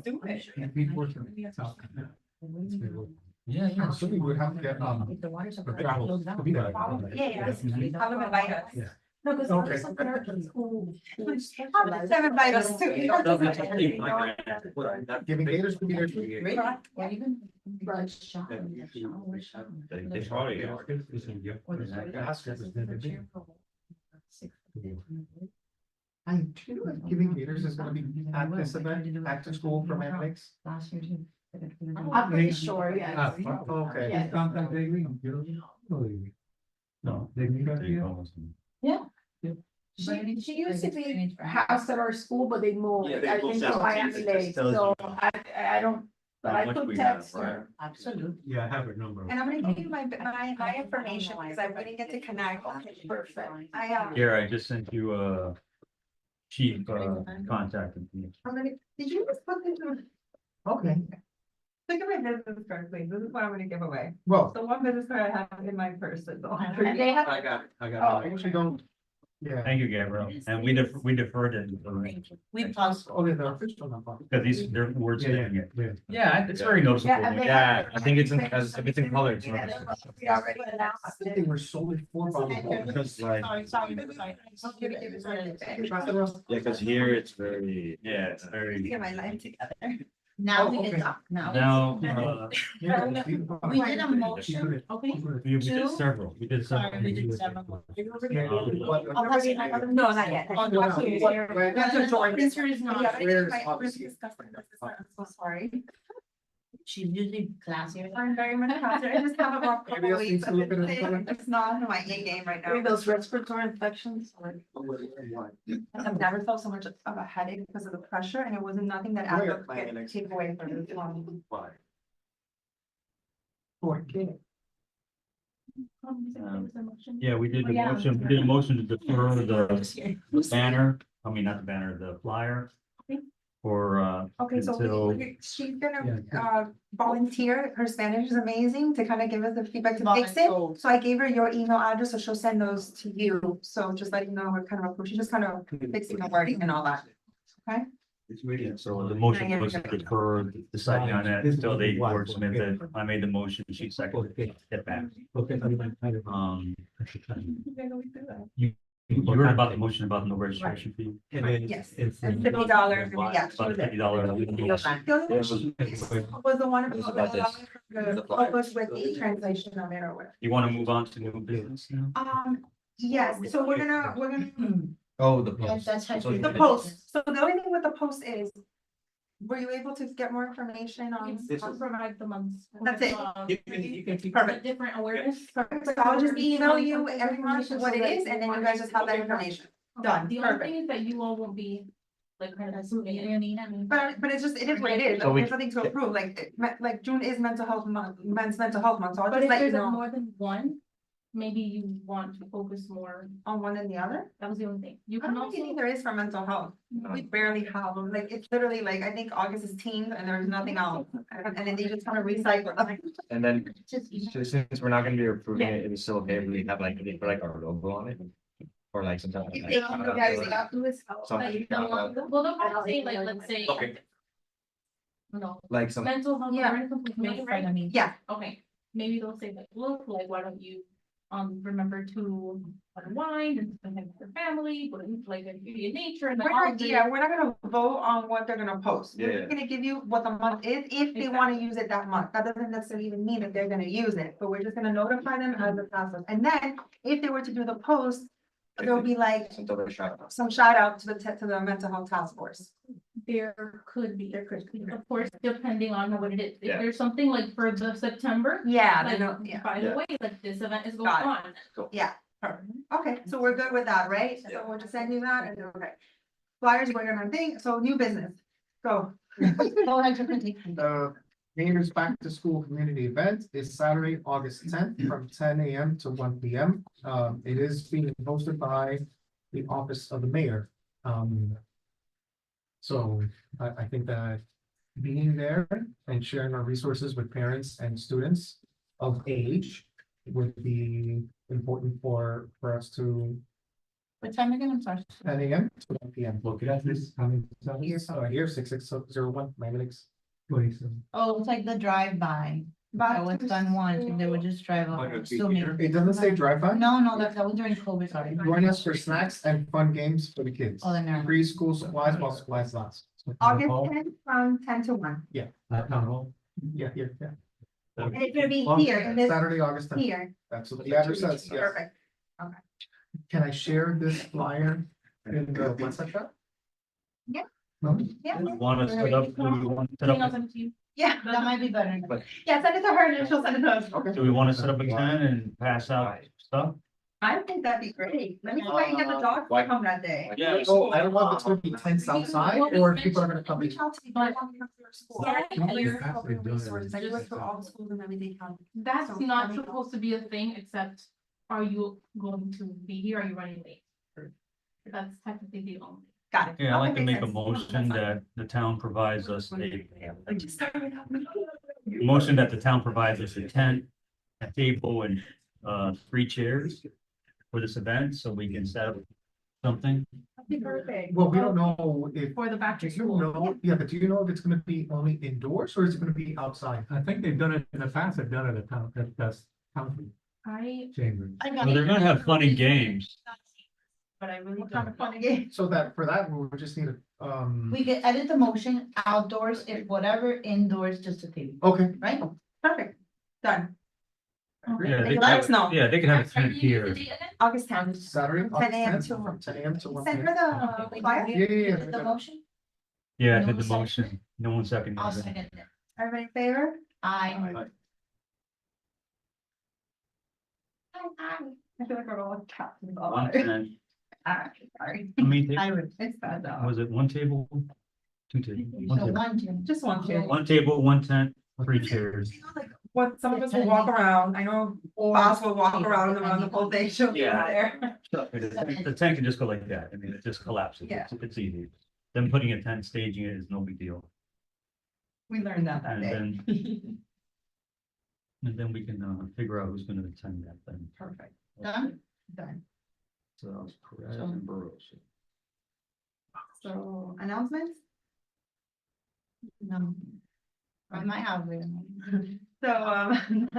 Yeah, yeah. So we would have to get, If the water's up. travel. Yeah, have them invite us. Yeah. No, because. Okay. Have them invite us too. Giving Gators to be there too. Really? Or even. Shower. They probably are. Or the- I do know if Giving Gators is gonna be at this event, back to school for Manix. Last year too. I'm pretty sure, yeah. Okay. Yeah. No. She used to be housed at our school, but they moved, Yeah, they I moved think, to out. Miami It Lakes, tells so you. I don't, but How I much could we have, text right? her. Absolutely. Yeah, I have her number. And I'm gonna give you my information, because I wouldn't get to connect, okay, perfect, Here, I just sent you a chief contact information. I'm gonna, did you just put this in? Okay, Look at my business card, please. This is what I'm gonna give away. well, The one business card I have in my purse is all. And they have, got it. I I got it. usually don't, yeah. Thank you, Gabriel, and we deferred it We paused. Okay, the official number. because these, their words Yeah, taking it. yeah. Yeah, it's very noticeable. yeah, and they Yeah, have. I think it's in, as if it's in color. It's not- We already announced They it. were solely for. Because like, Sorry. yeah, because here it's very, yeah, it's very. Get my life together. Now we Oh, can okay. talk now. Now, We did a motion, okay? we did several, we did several. Sorry, we did several. I'll pass you my other- No, not yet. Oh, no, Spencer is not. I'm so sorry. She's usually classier. I'm very much faster. I just have a rough Maybe couple I'll weeks. need to look at it. It's not in my A game right now. Those respiratory infections. I've never felt so much of a headache because of the pressure, and it wasn't nothing that I could take away from it. Yeah, we did the motion to defer the banner, I mean, not the banner, the flyer. for, Okay, so until, she's gonna, Yeah. volunteer, her Spanish is amazing, to kind of give us the feedback to fix it. Volunteer. So I gave her your email address, so she'll send those to you, so just let you know what kind of approach, she's just kind of fixing the wording and all that. Okay? so the motion was to defer deciding on that until they were submitted. I made the motion, she seconded it, get back. Okay. You heard about the motion about no registration fee? Yes, and $50, yeah. About $50. The other one was the one about About this. help us with the translation of it or whatever. You want to move on to new business now? Yes, so we're gonna, Oh, the Yes, post. that's how So you- the post, so the only thing with the post is, were you able to get more information on? I'll provide the months. That's it. The Perfect. different awareness. Perfect. So I'll just email you every month what it is, and then you guys just have that information. Done. The only Perfect. thing is that you all won't be like. kind of That's approving it. But it's just, it is what it is, So we- there's nothing to approve, like June is mental health month, men's mental health month, so I'll But just if let you there's know more than one, maybe you want to focus more, on one and the other. that was the only thing. You I can don't also. think there is for mental health, we barely have them, like, it's literally like, I think August is teens and there's nothing else. And then they just kind of recycle them. And then, Just email. so since we're not gonna be approving it, it is still okay if we have like, they put like our logo on it? Or like sometimes. If they want you guys to Like, well, they'll probably say like, let's say. Okay. No, Like some, mental health Yeah. awareness, maybe, right? Yeah, Okay, maybe they'll say like, look, like, why don't you, remember to unwind and spend time with your family, but like, be in nature and. then we're all not, the- yeah, we're not gonna vote on what they're gonna post, we're Yeah. just gonna give you what the month is, if they wanna use it that month, that doesn't necessarily even mean that they're gonna use it, but we're just gonna notify them as a process, and then, if they were to do the post, there'll be like some other shot. some shout out to the mental health task force. There could be. There could be. Of course, depending on what it is, if Yeah. there's something like for the September. Yeah, Like, they don't, yeah, by the Yeah. way, like this event is going Got on. yeah, perfect. Okay, so we're good with that, right? So we'll just send you that and, okay. Flyers, we're gonna think, so new business, go. Go ahead, Tiffany. The Mayor's Back to School Community Event is Saturday, August 10th from 10 AM to 1 PM. It is being hosted by the Office of the Mayor. So I think that being there and sharing our resources with parents and students of age would be important for us to What time again? I'm sorry. 10 AM to 1 PM. Look at this, how many? Here, 6601, Magnix. 27. Oh, it's like the drive-by. That was done once, and they would just drive Like over. a Still me. It doesn't say drive-by. No, that was during COVID, sorry. Join us for snacks and fun games for the kids. Oh, then never mind. Free school supplies while supplies last. August 10th from 10 to 1. Town hall. Yeah. And it's gonna be here, in this, Saturday, August 10th. here. That's what the address says, yes. Perfect. Can I share this flyer in the WhatsApp chat? Yeah. No? Yeah, Want to set up, do we want to set Email up, them to you. yeah, That might be better. yeah, send it to her and then she'll send it to us. Okay. do we want to set up a tent and pass out stuff? I think that'd be great. Let me see if I can get the dog to come that day. Yeah. Oh, I don't know if it's gonna be tents outside or if people are gonna come in. Reach out to the people who come to your school. Yeah, And yeah. your open resources. I went through all the schools in Miami-Dade County. That's So, not let me know. supposed to be a thing, except are you going to be here? Are you running late? That's technically the only. Got it. Yeah, I'd like Okay, to make makes a sense. motion that the town provides us I just started out. motion that the town provides us a tent, a table and 3 chairs for this event, so we can set up something. That'd be perfect. Well, we don't know if, For the back do to you school. know, yeah, but do you know if it's gonna be only indoors or is it gonna be outside? I think they've done it in the past, they've done it at town, at the county I, chamber. Well, they're gonna have fun and games. but I really What kind of don't. fun game? So that, for that, we would just need a, We can edit the motion outdoors, if whatever, indoors, just a table, okay. right? Perfect. Done. Yeah, they Let us know. Yeah, they can have a tent here. August 10th. Saturday, 10 August a.m. 10th, to- from 10 AM to 1 Send PM. her the flyer. Yeah. Edit the motion, Yeah, I No did the second. motion. No one seconded I'll it. second it. Everybody in favor? I. I feel like we're all captains. One tent. Sorry. How many I tables? would. It's bad though. Was it 1 table? 2 tables? One So table. 1, 2. Just one kid. 1 table, 1 tent, 3 chairs. What, some of us will walk around, I know Boss will walk around the whole day, she'll be Yeah. there. The tent can just go like that. I mean, it just collapses. Yeah. It's easy. them putting a tent, staging it is no big deal. We learned that And day. then. And then we can, figure out who's gonna attend that then. Perfect. Done? Done. So that was Perez and Burrows. So announcements? No. I might have it. So,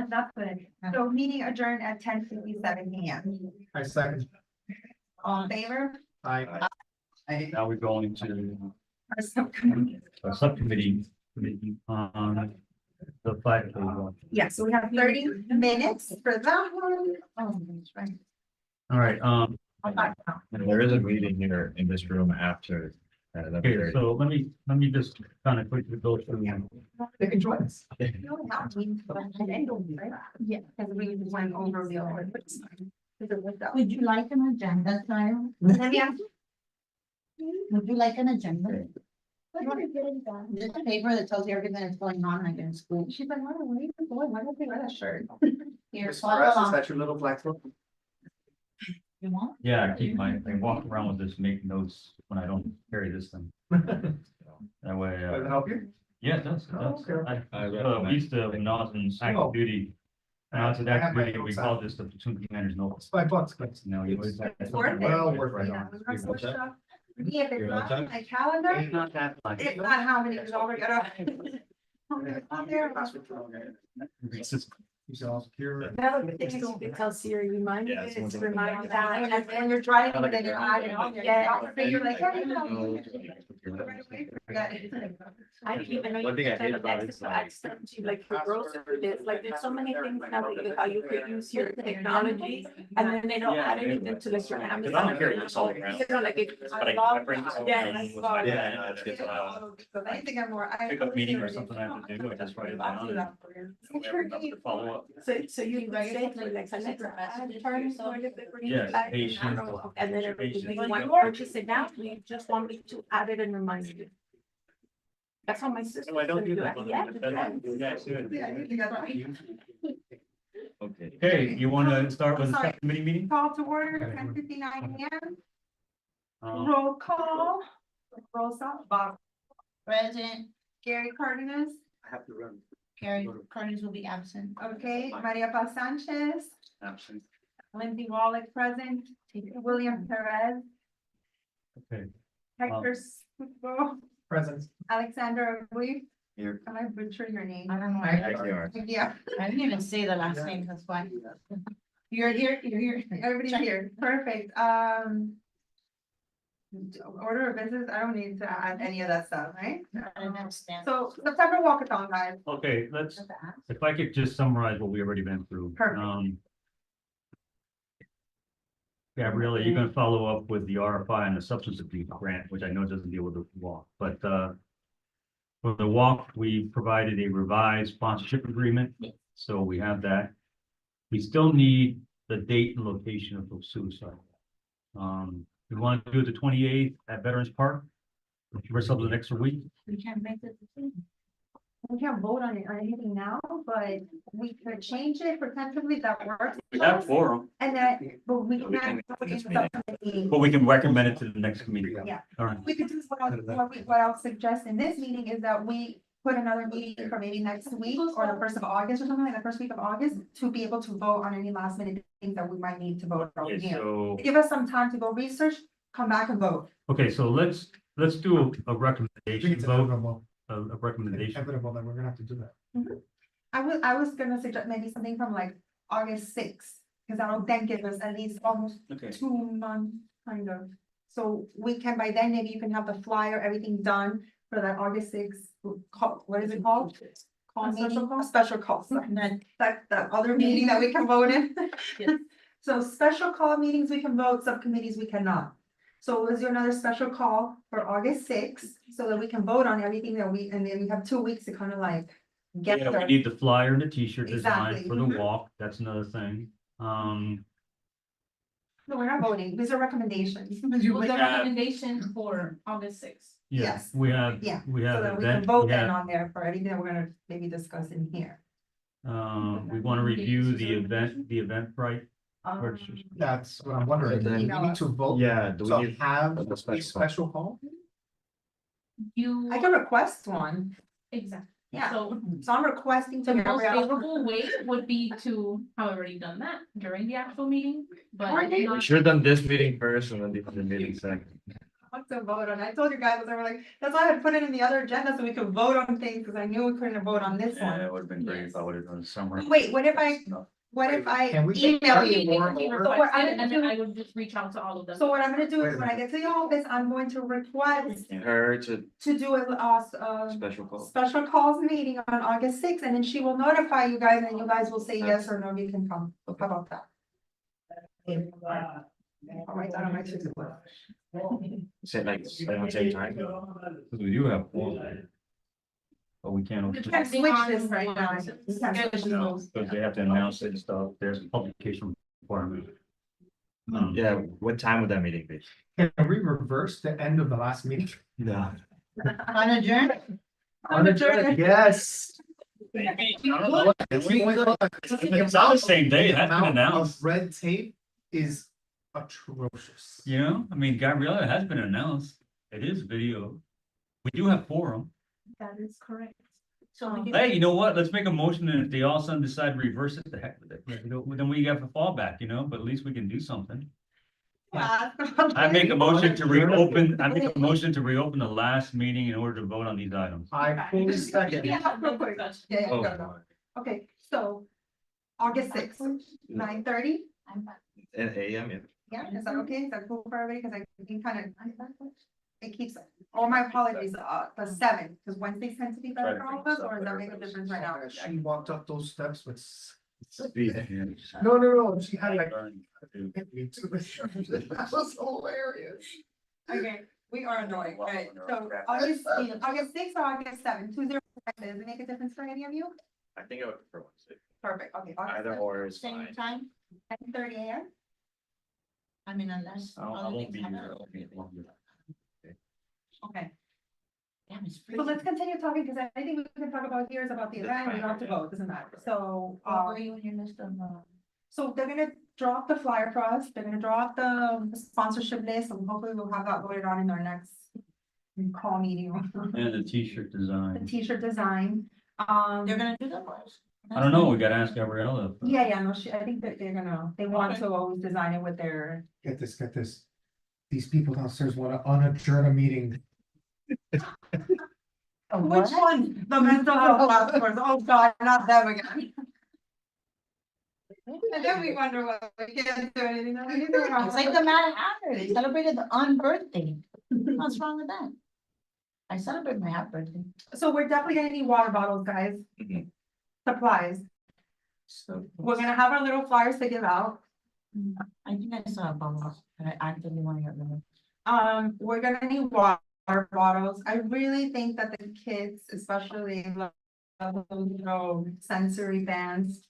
that's good. So meeting adjourned at 10:57 PM. I second. All in favor? I. Now we're going to Our subcommittee. a subcommittee on the fight. Yeah, so we have 30 minutes for that one. Oh, that's right. All right, And there is a meeting here in this room after. okay, so let me just kind of quickly go through. They can join us. We only have meetings for the end of the year, right? Yeah, because we went over the other. Would you like an agenda, Kyle? Let me ask. Would you like an agenda? Okay. Just a paper that tells you everything that's going on like in school. She's like, why are you going? Why don't they wear that shirt? Here, Mr. follow Perez, is along. that your little black book? You want? Yeah, I walk around with this, make notes when I don't carry this thing. That way, Does it help you? yeah, it does. Oh, okay. We used to, when I was in active duty, when I was in I have active my duty, we notes called out. this the platoon commander's notes. It's $5, but. You know, you always have It's something worth it. Well, worth right Yeah, on. we have some stuff. Yeah, if it's You're not on in my calendar, It's not that much. it's not how many is already got. On there. It's just- You said all secure. Tell Siri, remind me, Yeah, it's it's one remind Yeah, and when you're driving, then you're adding on there. Yeah, you're like, hey, no. Right away, forget it. I didn't even know. One thing I hate about it is Add stuff to like for groceries, like there's so many things now that you, how you could use your technology. And then they don't add anything to like your Amazon. I don't carry this all around. You know, like it. But I bring this home. Yeah. Yeah, no, it's good to know. So anything I'm more. Pick up meeting or something I have to do, I just write it down and follow up. So you like say like select add terms or the green Yes, flag, patient, and then everything patient. you want to purchase it now, you just want me to add it and remind you. That's how my sister. No, I don't do said that. Yeah. You guys do it. Yeah, you got right. Okay. Okay, you wanna start with the Sorry. subcommittee meeting? Call to order, 10:59 AM. Uh, Roll call. Rosa, Bob, Present, Gary Cardenas, I have to run. Gary Curtis will be absent. okay, Maria Paz Sanchez, absent. Lindsay Wallach present, William Perez, Okay, Hector Sutbo, Present. Alexander Lee. Here. Can I butcher your name? I don't know. Actually, are. Yeah, I didn't even say the last name, that's why. You're here, you're here. everybody's here, perfect, order of business, I don't need to add any of that stuff, right? I don't understand. So September walkathon, guys. okay, if I could just summarize what we already been through. Perfect. Gabriella, you're gonna follow up with the RFI and the substance abuse grant, which I know doesn't deal with the walk, but, for the walk, we provided a revised sponsorship agreement, so we have that. We still need the date and location of the suicide. We want to do it the 28th at Veterans Park. Give ourselves an extra week. We can't make this decision. We can't vote on it or anything now, but we could change it potentially, that works. We have forum, And that, but we We can't. can- it's subcommittee. but we can recommend it to the next committee. Yeah. All right. We could do what I'll suggest in this meeting is that we put another meeting for maybe next week or the first of August or something like the first week of August to be able to vote on any last minute things that we might need to vote on Okay, here. so, Give us some time to go research, come back and vote. okay, so let's do a I recommendation think it's vote, inevitable, a recommendation. inevitable that we're gonna have to do that. I was gonna suggest maybe something from like August sixth, because that'll then give us at least almost Okay. 2 months, kind of. So we can, by then, maybe you can have the flyer, everything done for that August sixth, call, what is it called? Call meeting, a special call, sorry. That other meeting that we can vote in. Yes. So special call meetings, we can vote, subcommittees, we cannot. So let's do another special call for August sixth, so that we can vote on everything that and then we have 2 weeks to kind of like get Yeah, we there. need the flyer and the t-shirt design Exactly. for the Mhm. walk, that's another thing. No, we're not voting, these are recommendations. Was the recommendation for August sixth? Yeah, Yes. we have, Yeah, we So have that we can event, vote we then have, on there for everything that we're gonna maybe discuss in here. we wanna review the event right. Um, That's what I'm wondering. But then- We need to vote Yeah, do we to need have a a special call? special call? You. I can request one, Exactly. yeah, So so I'm requesting to the most Gabrielle. favorable way would be to have already done that during the actual meeting, but. We not- should have done this meeting first and then the meeting second. Want to vote on, it. I told you guys, I was like, that's why I had put it in the other agenda so we could vote on things, because I knew we couldn't vote on this Yeah, one. it would have been great if I would have done summer. Wait, what if I Can we email get you? more It can be over? So what I'm requested, and gonna then do- I would just reach out to all of them. So what I'm gonna do Wait is a when I get to the office, I'm going to request Her to to do a special call. special calls meeting on August sixth, and then she will notify you guys, and you guys will say yes or no, you can come. How about that? I'll write that on my to-do list. Say like, at the same time. We do have four. But we can't. We can't switch this right now. We can't switch this. Because they have to announce it and stuff, there's a publication requirement. Yeah, what time would that meeting be? Can we reverse the end of the last meeting? No. On adjourn? Yes. It's on the same day, The that's been amount announced. of Red tape is atrocious. You know, I mean, Gabriella has been announced, it is video. We do have forum. That is correct. So we Hey, you know what, let's make a motion, and if they all of a sudden decide to reverse it, the heck with it, you know, then we have a fallback, you know, but at least we can do something. I make a motion to reopen the last meeting in order to vote on these items. I fully second. Yeah, real quick. Yeah, yeah, Oh, go, go. Okay, so August sixth, 9:30. at AM, yeah. Yeah, is that okay? Is that cool for everybody? Cause I can kind of, it keeps, oh, my apologies, the seventh, because Wednesdays tend to be better for all of us, or does that make a difference right now? She walked up those steps with. Yeah. No, she had like. Me too. That was hilarious. Okay, we are annoying, right? So August 6th or August 7th, 2 0, does it make a difference for any of you? I think I would prefer Wednesday. Perfect, okay. Either or is Same fine. time? 10:30 a.m. I mean, unless. I other won't things be happen. here. I'll be at home. Okay, Damn, it's so freezing. let's continue talking, because I think we can talk about here is about the event, we don't have to vote, doesn't matter. So, Where are you in your list of, so they're gonna draw up the flyer for us, they're gonna draw up the sponsorship list, and hopefully we'll have that voted on in our next call meeting. And the t-shirt The design. t-shirt design, they're gonna do that for us? I don't know, we gotta ask Gabriella. yeah, no, I think that they want to always design it with their. Get this. These people downstairs wanna unadjourn a meeting. Which one? The mental health task force, oh God, not them again. And then we wonder why we can't do anything. It's like the Mad Hatter, they celebrated the unbirthday. What's wrong with that? I celebrate my half birthday. So we're definitely gonna need water bottles, guys. Mhm. Supplies, So. we're gonna have our little flyers to give out. I think I saw a bubble, but I actively want to get rid of. We're gonna need water bottles. I really think that the kids, especially love those, you know, sensory bands.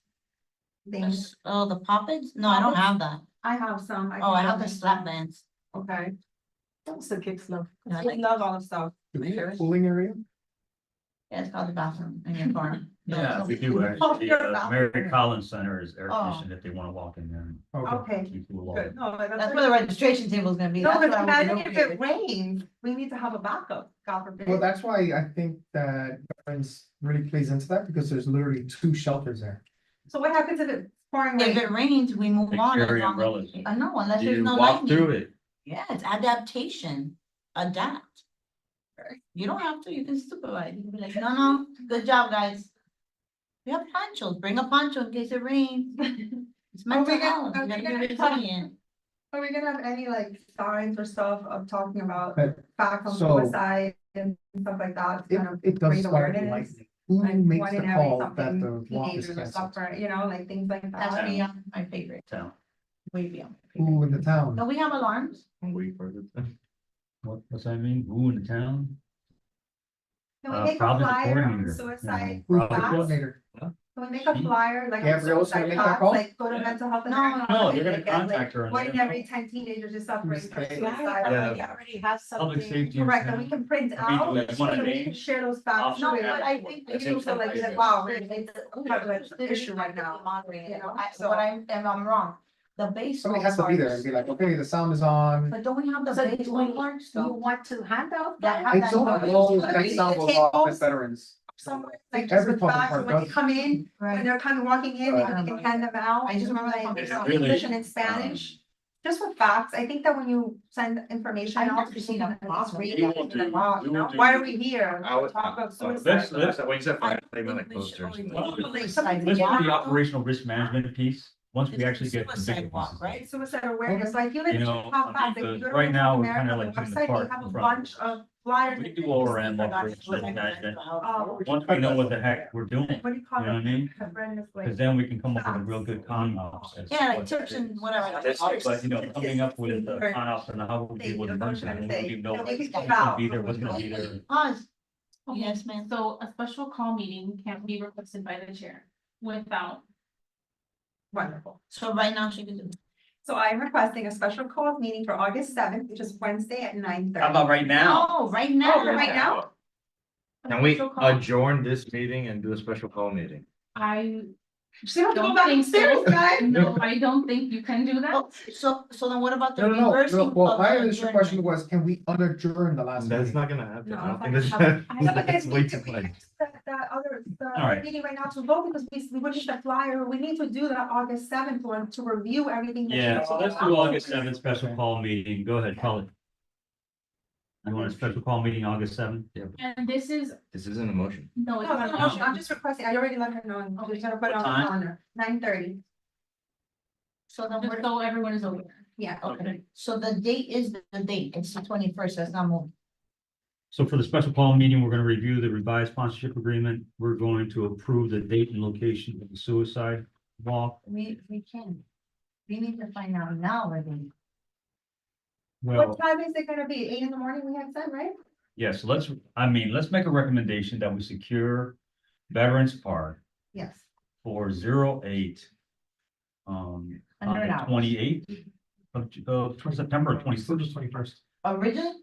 Things, Oh, the poppets? No, I don't have that. I have some. Oh, I can have the them. slap bands. Okay. That's the kids love. Yeah, I They like- love all the stuff. Do we have a cooling area? Yeah, it's called the bathroom in your car. Yeah, we do, Oh, actually, you're Mary Collins Center is air Oh. conditioned if they wanna walk in there. Okay, Keep cool off. good. No, That's where the registration table is gonna be. No, That's but what I was imagine if doing. it rains, we need to have a backup, God forbid. Well, that's why I think that Veterans really plays into that, because there's literally 2 shelters there. So what happens if it's pouring If rain? it rains, we move They on. as carry long as- umbrellas. No, unless there's You no walk lightning. through it. Yeah, it's adaptation, adapt. You don't have to, you can supervise, you can be like, no, good job, guys. We have ponchos, bring a poncho in case it rains. It's mental we gonna- health, are you we gotta be gonna- resilient. Are we gonna have any like signs or stuff of talking about But back on so- suicide and stuff like that? It, Kind of it does raise start with awareness, lightning. Who like makes one the in every call that something the walk is teenagers or canceled? suffer, you know, like things like That's that. beyond my favorite, Town. way beyond. my favorite. Who in the town? No, we have alarms. What's that mean? Who in the town? Can we make a Province flyer on coordinator. suicide? Who's the class? coordinator? Can we make a flyer like? on Gabrielle's gonna suicide make that class, call? Like go to Yeah. mental health. and No, Action, No, like, they're gonna get, like, contact her. and One let in her every know. 10 teenagers is suffering from Okay. suicide. Yeah. already has Public safety. in Correct, and we town. can print I mean, out, do you want a so we name? can share those facts. No, with- but I think. Maybe you feel like, wow, it's a prevalent issue right now. Moderated, You know, I, so- what I'm, if I'm wrong, the base. Somebody has to be there and be like, okay, the sound is on. But don't we have the So base do we- marks You though? want to hand out That that? have It's all, that sound goes off at veterans. Somewhere, think like just every with public facts, park when they does. come in, when Right. they're kind of walking in, Right. we can hand them out. I just remember the like, public in park. English and in Spanish, just with facts, I think that when you send information I've out. never seen a people box can read read it. it, and wow, you know, why are we here? I would- Talk about let's- suicide. let's- When you said fire, they meant like think we should posters. always- Well, Like, something- Let's do the yeah. operational risk management piece, once we It's actually the get the suicide big walk, pieces. right? Suicide awareness, so I feel like You we should know, have facts, if because you go to right now, we're America, kinda the like doing the website, part they have a from- bunch of flyers. We do ORM operational risk management, once we know what the heck we're doing, you What do you know call what I it? mean? Brenda's way. Because then we can come up with a real good concept. as to Yeah, like what tips it and is. whatever. But, you know, coming up with the concepts and how we'll be able to run that, and we even know Yeah, we what's can gonna be there, what's gonna be there. Pause. Okay, Yes, ma'am. So a special call meeting can't be requested by the chair without. Wonderful. So right now she can do. So I am requesting a special call meeting for August seventh, which is Wednesday at 9:30. How about right now? Oh, right now. Right now? Can we Special call. adjourn this meeting and do a special call meeting? I She don't go don't back think upstairs, so. guys. No, I don't think you can do that. Oh, so then what about the No, no, no, reversing? no, well, of my the initial question adjournment? was, can we unadjourn the last That's meeting? not gonna happen. No, I don't it's think not that's. No, but That's guys, way we too need to much. that other, All right. the meeting right now to vote because we would need the flyer, we need to do the August seventh one to review everything. that Yeah, you- so let's do August seventh special call meeting, go ahead, call it. You want a special call meeting August seventh? Yeah. And this is, This isn't a motion. no, it's No, not no, a no, motion. I'm just requesting, I already let her know, I'm just gonna put it on the What time? calendar, 9:30, So then Just we're, so everyone is aware. yeah. okay, so the date is the date, it's the 21st, that's not moved. So for the special call meeting, we're gonna review the revised sponsorship agreement, we're going to approve the date and location of the suicide walk. We can. We need to find out now, I think. Well, What time is it gonna be, 8 in the morning, we had said, right? yes, let's make a recommendation that we secure Veterans Park Yes. for 08. On $100. the 28th of September, Still 21st, just 21st. Original?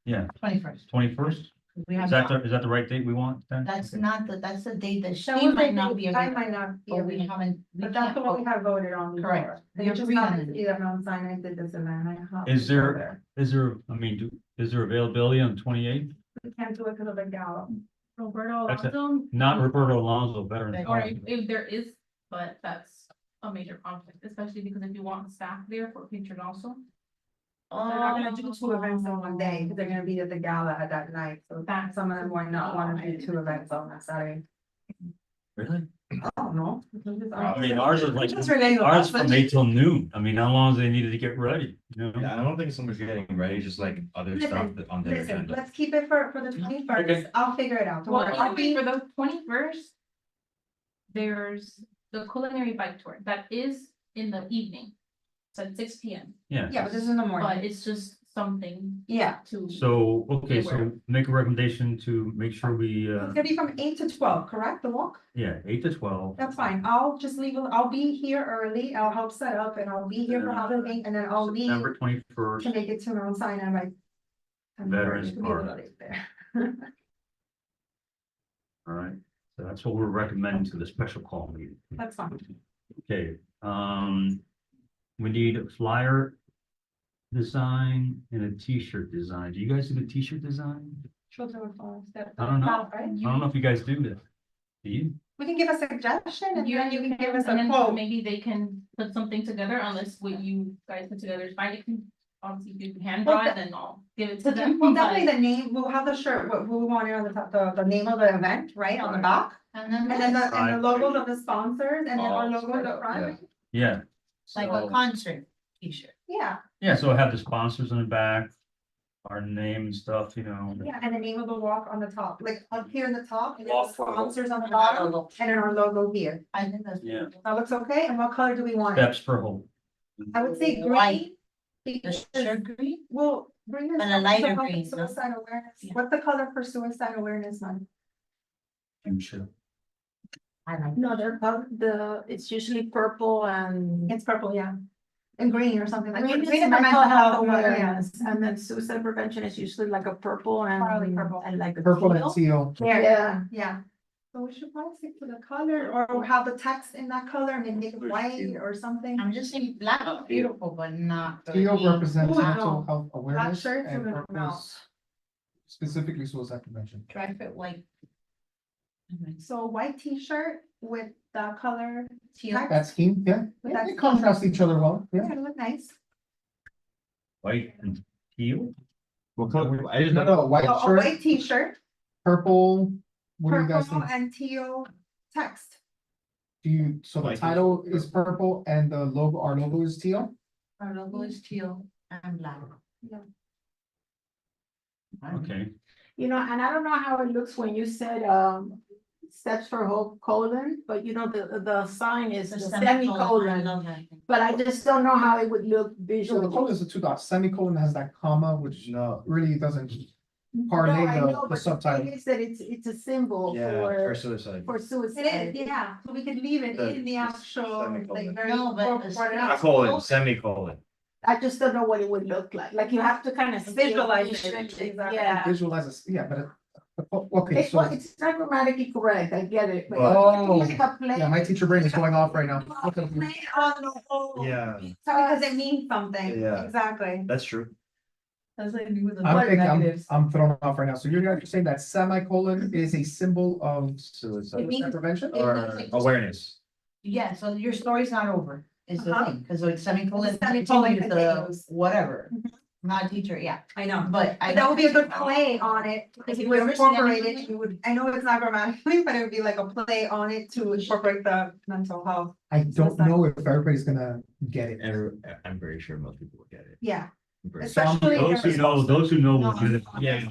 yeah, 21st. 21st, We have, is that the right date we want then? that's Okay. not the, that's the date that she That was might not be I available, might not be but we available, haven't. we but that's can't the one we vote. have voted on. before. Correct. We Which is agreed not, on it. either Mount Sinai did this event, I have. Is there, is there availability on the 28th? We can't do it because of the gala. Roberto That's it. Alonso. Not Roberto Alonso, Veterans Right. Or Park. if there is, but that's a major conflict, especially because if you want staff there for pictures also. They're not gonna do two events on one day, because they're gonna be at the gala at that night, so That- some of them might not wanna do two events on that Saturday. Really? I don't know. I mean, ours is like, Just related to ours us, from but- 8 till noon, I mean, how long do they needed to get ready, you know? Yeah, I don't think so much getting ready, just like other stuff Listen, that on their Listen, agenda. let's keep it for the 21st. Okay. I'll figure it out, don't Well, worry, I'll anyway, be, for the 21st. There's the culinary bike tour that is in the evening. It's at 6 p.m. Yeah. yeah, but this is in the But morning, it's just something yeah. to. So, okay, Be aware. so make a recommendation to make sure we, It's gonna be from 8 to 12, correct, the walk? yeah, 8 to 12. That's fine, I'll just leave, I'll be here early, I'll help set up, and I'll be here for Halloween, and then I'll leave September to 21st, make it to Mount Sinai by. Veterans It could be a little Park. late there. all right, so that's what we're recommending to the special call meeting. That's fine. Okay, we need a flyer design and a T-shirt design. Do you guys do the T-shirt design? Children with phones, that. I don't know. Right? I don't know if you guys do that. Do you? We can give a suggestion and You then you can give us and a then quote. maybe they can put something together unless what you guys put together is fine. It can, obviously, if you can hand draw it, then I'll give it to them. Well, but- definitely the name, we'll have the shirt, what we want it on the top, the name of the event, right, on the back. And then And then that's and the logos of the sponsors and then our Oh, logo at the front. Yeah. like a So- concert t-shirt. Yeah, Yeah, so I have the sponsors in the back, our name and stuff, you know. yeah, and the name of the walk on the top, like up here in the top, and then the Walk logo. sponsors on the bottom, and then our logo here. I think that's. Yeah. That looks okay, and what color do we want? it? Steps for hope. I would say White. green. The because shirt green? Well, green is. And a lighter also green, no? Suicide awareness, Yeah. what's the color for suicide awareness month? I'm sure. I like. No, it's usually purple and. It's purple, yeah, and green or something like. Green is for mental health yeah. awareness, and then suicide prevention is usually like a purple Probably and. purple. And like. a Purple and teal. teal. Yeah, Yeah. yeah, So we should probably stick to the color or have the text in that color and then make it white or something. I'm just saying black is beautiful, but not. the Teal green. represents Oh, mental no. health awareness shirts and are gonna purpose. Specifically suicide prevention. Try to fit white. So white t-shirt with the color. Teal. text. That scheme, yeah, That's they contrast each other well, yeah. Yeah, it look nice. White and teal? What color? I just No, no, white A shirt, white t-shirt, purple, what do you guys purple think? and teal text. So the White title t-shirt, is purple and the logo, our logo is teal? Our logo is teal and black. Okay, You know, and I don't know how it looks when you said, Steps for Hope : but you know, the sign is The the semicolon, I semicolon. love that. But I just don't know how it would look So the visually. colon is a two dots, semicolon has that comma, which No. really doesn't No, parlay I the know, but the subtitle. thing is that it's a symbol Yeah, for for suicide. suicide. It is, yeah, so we could leave it in the actual, Semicolon. like, very. No, but incorporated it's- out. Colon, semicolon. I just don't know what it would look like you have to kind of Visualize it, exactly. Yeah. Visualizes, yeah, okay, It's, so, well, it's not grammatically correct, I get it, but. Oh, Like a play- yeah, my teacher brain is going off right now. Okay. Play on the whole. Yeah, So because it means something, Yeah. exactly. that's true. I'm thrown off right now, so you're saying that semicolon is a symbol of Suicide. It means- prevention? Or awareness. Yeah, so your story's not over, is the Uh-huh. thing, because like semicolon, Semicolon continues the continues. whatever. Not teacher, yeah, I know. but I. But that would be a good play on it, if you Have you ever seen incorporate anything it, you would, I know it's not grammatically, but it would be like a play on it to incorporate the mental health. I don't know if everybody's gonna get it. I'm very sure most people will get it. Yeah, I'm very- especially. those who know will No, get it. Yeah.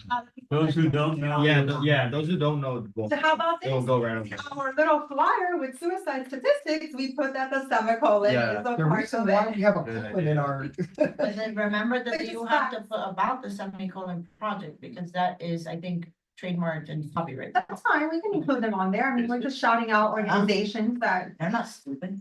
Those who don't know. Yeah, those who don't know, will- So how about it'll this? go right over. Our little flyer with suicide statistics, we put that the semicolon Yeah. is a The part reason of why it. we have a Good colon in our, But then remember that Which you is have to facts. put about the semicolon project, because that is, I think, trademarked and copyright. That's fine, we can include them on there, I mean, we're just shouting out organizations that. They're not stupid.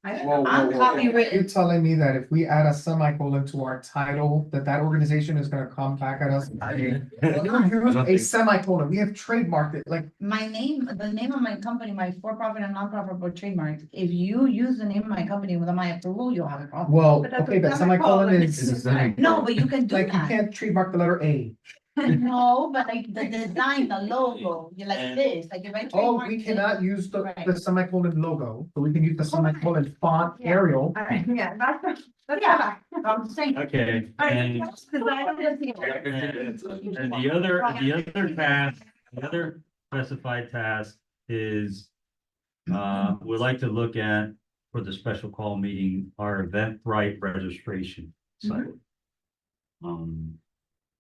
I'm you're telling me that if we add a semicolon to our title, that organization is gonna come back at us? Use a semicolon, we have trademarked it, like, My name, the name of my company, my for-profit and non-profit board trademark, if you use the name of my company without my approval, you'll have a problem. well, But that's okay, a but semicolon semicolon. is, No, but you can do like, you that. can't trademark the letter A. No, but like the design, the logo, you're like this, like if I. Oh, trademark we this- cannot use the Right. semicolon logo, but we can use the semicolon font Yeah. Arial. Alright, yeah, that's. Yeah. I'm saying. Okay, and And the other specified task is, we'd like to look at for the special call meeting, our Eventbrite registration site.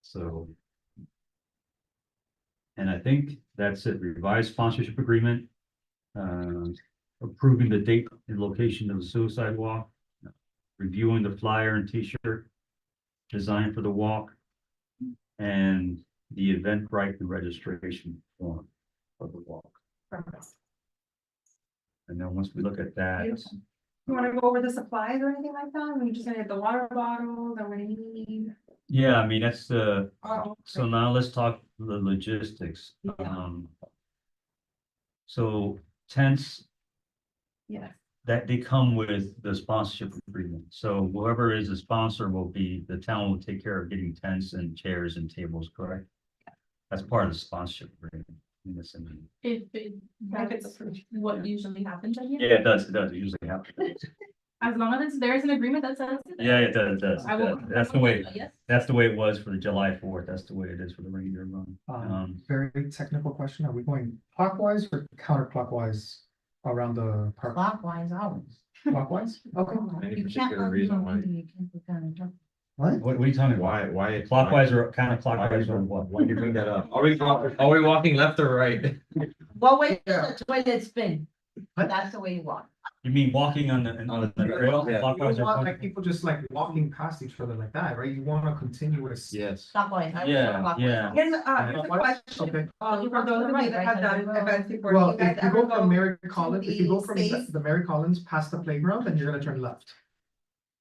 So. And I think that's it, revised sponsorship agreement. Approving the date and location of the suicide walk. Reviewing the flyer and T-shirt. Design for the walk. And the Eventbrite and registration form of the walk. And then once we look at that, Beautiful. You wanna go over the supplies or anything like that? We're just gonna get the water bottles, or what do you need? yeah, I mean, that's the, Oh, so now let's talk the logistics. Yeah. So tents yes. that they come with the sponsorship agreement. So whoever is a sponsor will be, the town will take care of getting tents and chairs and tables, correct? That's part of the sponsorship agreement. In this, If that's what usually happens, I guess. yeah, it does, it usually happens. As long as there's an agreement that says. Yeah, it does. I will. That's the way, Yes. that's the way it was for the July 4th. That's the way it is for the regular run. Very technical question, are we going clockwise or counterclockwise around the park? Clockwise always. Clockwise? Okay. Any You can't, particular reason why? you can't put down a jump. What? What are you talking about? Why? Clockwise or counterclockwise or what? Why do you bring that up? Are we walking left or right? Well, wait, the way that spin, that's the way you walk. You mean walking on the trail? Yeah. You Clockwise don't or want like people just like walking past each other like that, right? You wanna continue with a. Yes. Clockwise. I would Yeah, go clockwise. yeah. Here's a question, Okay, for those of you that have done events before. do well, you guys if you ever go from Mary Collins, if you go the from space? the Mary Collins past the playground, then you're gonna turn left.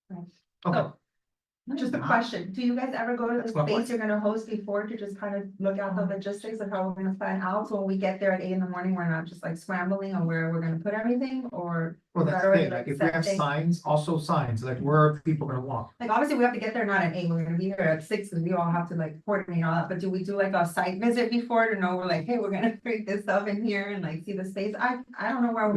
Right. Okay, Just a question, do you guys ever go to the That's my space point. you're gonna host before to just kind of look at the logistics of how we're gonna plan out? So when we get there at 8 in the morning, we're not just like scrambling on where we're gonna put everything, or? Well, is that's that the already, thing, like, like, if we set have thing? signs, also signs, like, where are people gonna walk? Like, obviously, we have to get there not at 8, we're gonna be there at 6, and we all have to like coordinate all that, but do we do like a site visit before to know we're like, hey, we're gonna bring this stuff in here and like see the space? I don't know where.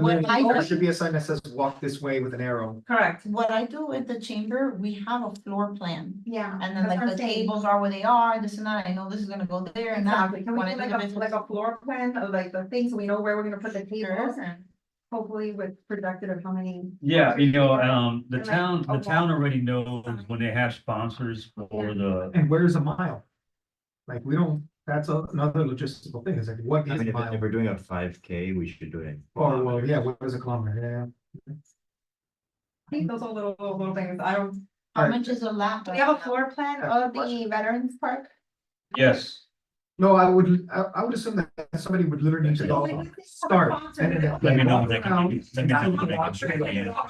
There should be a sign that says walk this way with an arrow. Correct, What I do with the chamber, we have a floor plan. yeah. And then that's like what the I'm saying. tables are where they are, this and that, I know this is gonna go there and that. Exactly, can we when I do do like the a, business. like a floor plan of like the things, so we know where we're gonna put the tables, Sure. hopefully with projected of how many. Yeah, you know, the And, like, town, a the town walk. already knows when they have sponsors for the, And where's a mile? Like, we don't, that's another logistical thing, is like, what I is a mean, if mile? we're doing a 5K, we should do it in. Or, well, yeah, what is a kilometer, I think those are little things, I don't, How Alright. much is a lap? do we have a floor plan of the Veterans Park? yes. No, I would assume that somebody would literally need to go start. And then Let me know when they can do- let me know when they can do it. Oh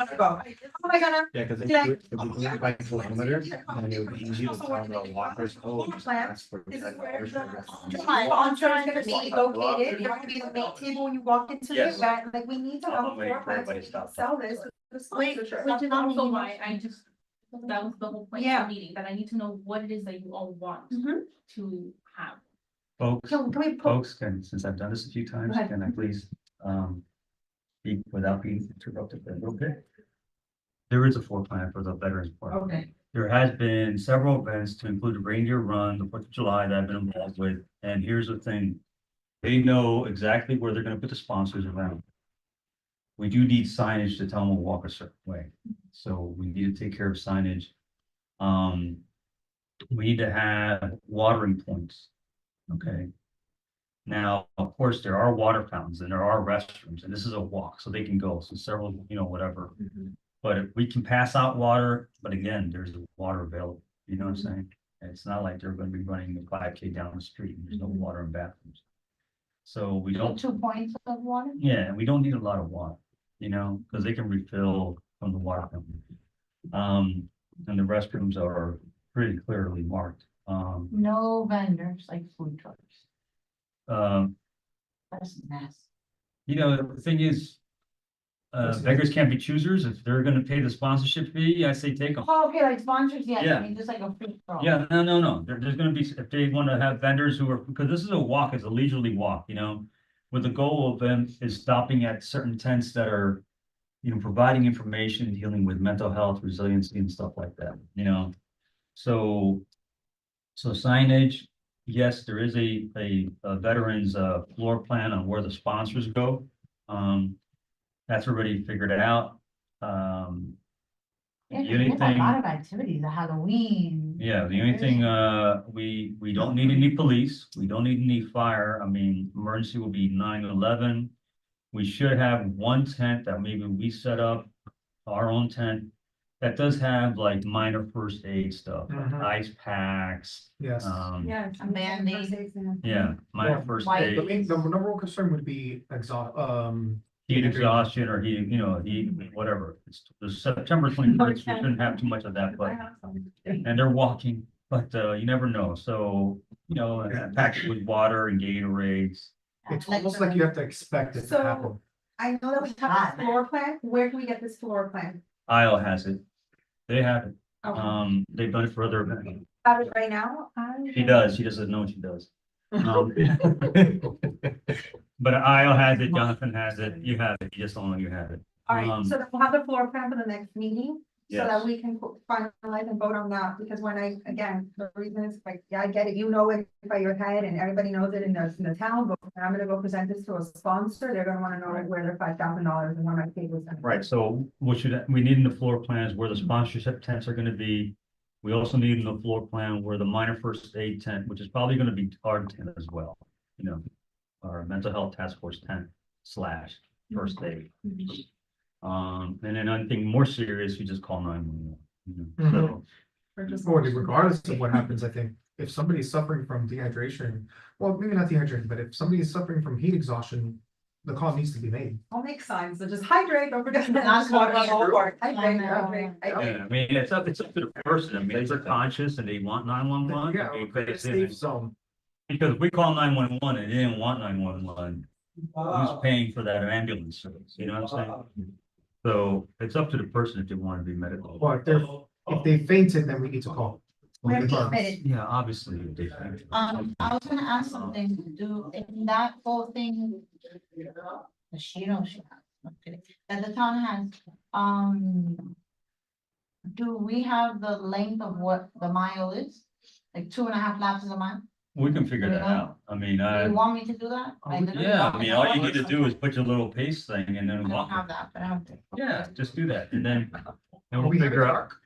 my god, Yeah, because if Yeah. we do it by kilometer, then it would be easy to tell the walkers, oh, just ask for this is where $10 the for this. sponsor is gonna be located, it's gonna be the main table when you walk into the Yes. event, like, we need to have a I'm waiting floor for plan so everybody we to can stop. sell this to the Wait, sponsorship. wait. Which is also why I just, that was the whole point of Yeah. the meeting, that I need to know what it is that you all want Mhm. to have. Folks, Can we put, folks, since I've done this a few times, Go ahead. can I please, speak without being interrupted, okay? There is a floor plan for the Veterans Park. okay, There has been several events to include the Reindeer Run, the Fourth of July that I've been involved with, and here's the thing. They know exactly where they're gonna put the sponsors around. We do need signage to tell them to walk a certain way, so we need to take care of signage. We need to have watering points, okay? Now, of course, there are water fountains and there are restrooms, and this is a walk, so they can go, so several, whatever. But if we can pass out water, but again, there's water available, you know what I'm saying? And it's not like they're gonna be running the 5K down the street and there's no water in bathrooms. So we don't, 2 points of water? yeah, and we don't need a lot of water, because they can refill from the water company. And the restrooms are pretty clearly marked. No vendors like food trucks, Um, that's a mess. the thing is, beggars can't be choosers. If they're gonna pay the sponsorship fee, I say take them. Oh, okay, like sponsors, yeah, Yeah. I mean, just like a free for all. Yeah, no. There's gonna be, if they wanna have vendors who are, because this is a walk, it's a leisurely walk, with the goal of them is stopping at certain tents that are, providing information, dealing with mental health, resiliency and stuff like that, So, signage, yes, there is a veterans, floor plan on where the sponsors go. That's already figured out. Yeah, The 'cause only we have a thing, lot of activities, the Halloween. yeah, the only thing, we don't need any police, we don't need any fire, emergency will be 9/11. We should have one tent that maybe we set up, our own tent, that does have like minor first aid stuff, like Mhm. ice packs, Yes. yeah. A Band-Aid. yeah, minor Well, first White- aid. The number one concern would be Heat exhaustion or heat, whatever. It's September 21st, we shouldn't have too much of that, but, and they're walking, but, you never know. So, packed with water and Gatorades. It's almost like you have to expect it to So- happen. I know that we have a floor plan, where can we get this floor plan? Isle has it. They have it. Okay. They've done it for other events. Have it right now? She does. She doesn't know what she does. But Isle has it, Jonathan has it, you have it, you just don't know you have it. Alright, so then we'll have the floor plan for the next meeting, so that Yes. we can finalize and vote on that, because when again, the reason is like, yeah, I get it, you know it by your head, and everybody knows it in the town, but when I'm gonna go present this to a sponsor, they're gonna wanna know where their $5,000 and where my table's gonna be. Right, so we need in the floor plans where the sponsorship tents are gonna be. We also need in the floor plan where the minor first aid tent, which is probably gonna be our tent as well, our mental health task force tent / first aid. And then anything more serious, you just call 911. So, Or just- Or regardless of what happens, I think if somebody's suffering from dehydration, well, maybe not dehydration, but if somebody is suffering from heat exhaustion, the call needs to be made. I'll make signs, so just hydrate, don't forget. Not Water covered. all over. Hydrate, Yeah. hydrate, hydrate. Yeah, I mean, it's up to the person. I mean, if they're conscious and they want 911. Yeah, okay, but it's then- safe zone. Because we call 911 and they didn't want 911, who's paying for that ambulance service, you know what I'm saying? So it's up to the person if they want to be medical. Well, if they fainted, then we need to call. We have to Regardless. admit it. Yeah, obviously, if they. I was gonna ask something, in that whole thing. She knows, I'm kidding, that the town has, do we have the length of what the mile is? Like 2.5 laps is a mile? We can figure that out. I mean, Do you want me to do that? I literally yeah, want I my mean, all you number. need to do is put your little pace thing and I then don't walk. have that, but I have to. Yeah, just do that and then, and Are we'll we having figure an out, arc?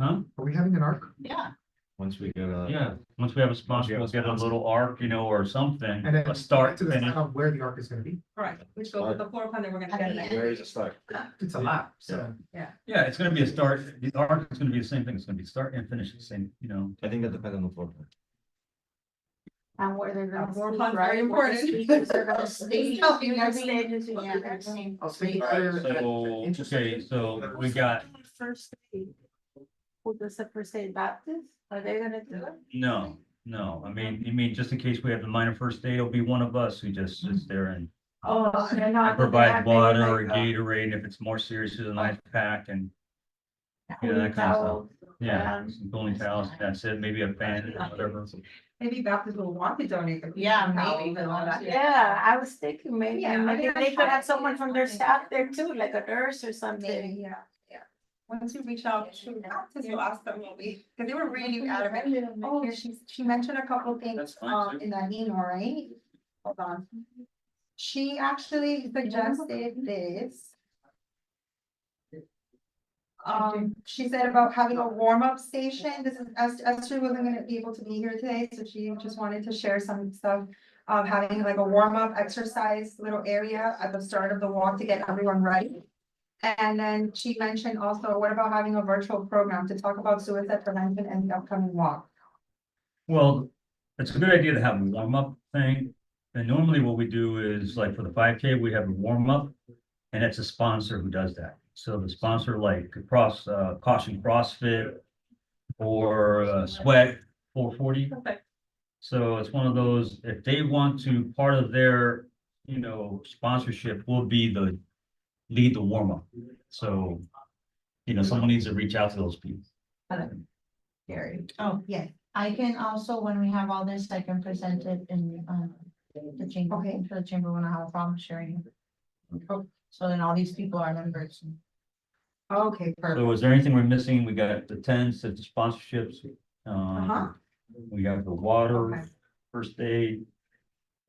huh? Are we having an arc? Yeah, Once we get a. Yeah, once we have a sponsor, we'll get a little arc, you know, or something, And then a start, to the finish. sign of where the arc is gonna be. Right, which goes with the floor plan that we're gonna get. At the next. Where is the start? It's a lap, so. Yeah, it's gonna be a start, the arc is gonna be the same thing, it's gonna be start and finish the same, you know. I think that depends on the floor plan. And where they're gonna. Floor sleep, plan's right? very Where the important. speakers are gonna sleep. Oh, you Your know, stages, yeah, yeah. that's same. I'll speak Right. better. So, okay, so we got, First aid. Who does the first aid Baptist? Are they gonna do it? no, I mean, you mean, just in case we have the minor first aid, it'll be one of us who just sits there and Oh, they're not. provide water or Gatorade, if it's more serious, there's an ice pack and, you know, that kind of stuff. Yeah, some cooling towels, that's it, maybe a fan or whatever. Maybe Baptist will want to donate. the Yeah, towels maybe, and all that. Yeah, I was thinking maybe, Yeah, maybe maybe they could have that's someone from their fine. staff there too, like a nurse or Maybe, something. yeah. Once you reach out to Baptist, you'll ask them, will we, because they were really adamant. Oh, she mentioned a couple things, That's fine, too. in that email, right? Hold on. She actually suggested this. She said about having a warm-up station. This is, Esther wasn't gonna be able to be here today, so she just wanted to share some stuff. Having like a warm-up exercise little area at the start of the walk to get everyone ready. And then she mentioned also, what about having a virtual program to talk about suicide prevention and the upcoming walk? Well, it's a good idea to have a warm-up thing. And normally what we do is like for the 5K, we have a warm-up. And it's a sponsor who does that. So the sponsor like Caution CrossFit or Sweat 440. Perfect. So it's one of those, if they want to, part of their, you know, sponsorship will be lead the warm-up. So, you know, someone needs to reach out to those people. Gary. Oh, Yeah. I can also, when we have all this, I can present it in, the chamber, Okay. to the chamber when I have a problem sharing. it. So then all these people are members. Okay, perfect. So is there anything we're missing? We got the tents, the sponsorships. Uh-huh. We have the water, Okay. first aid.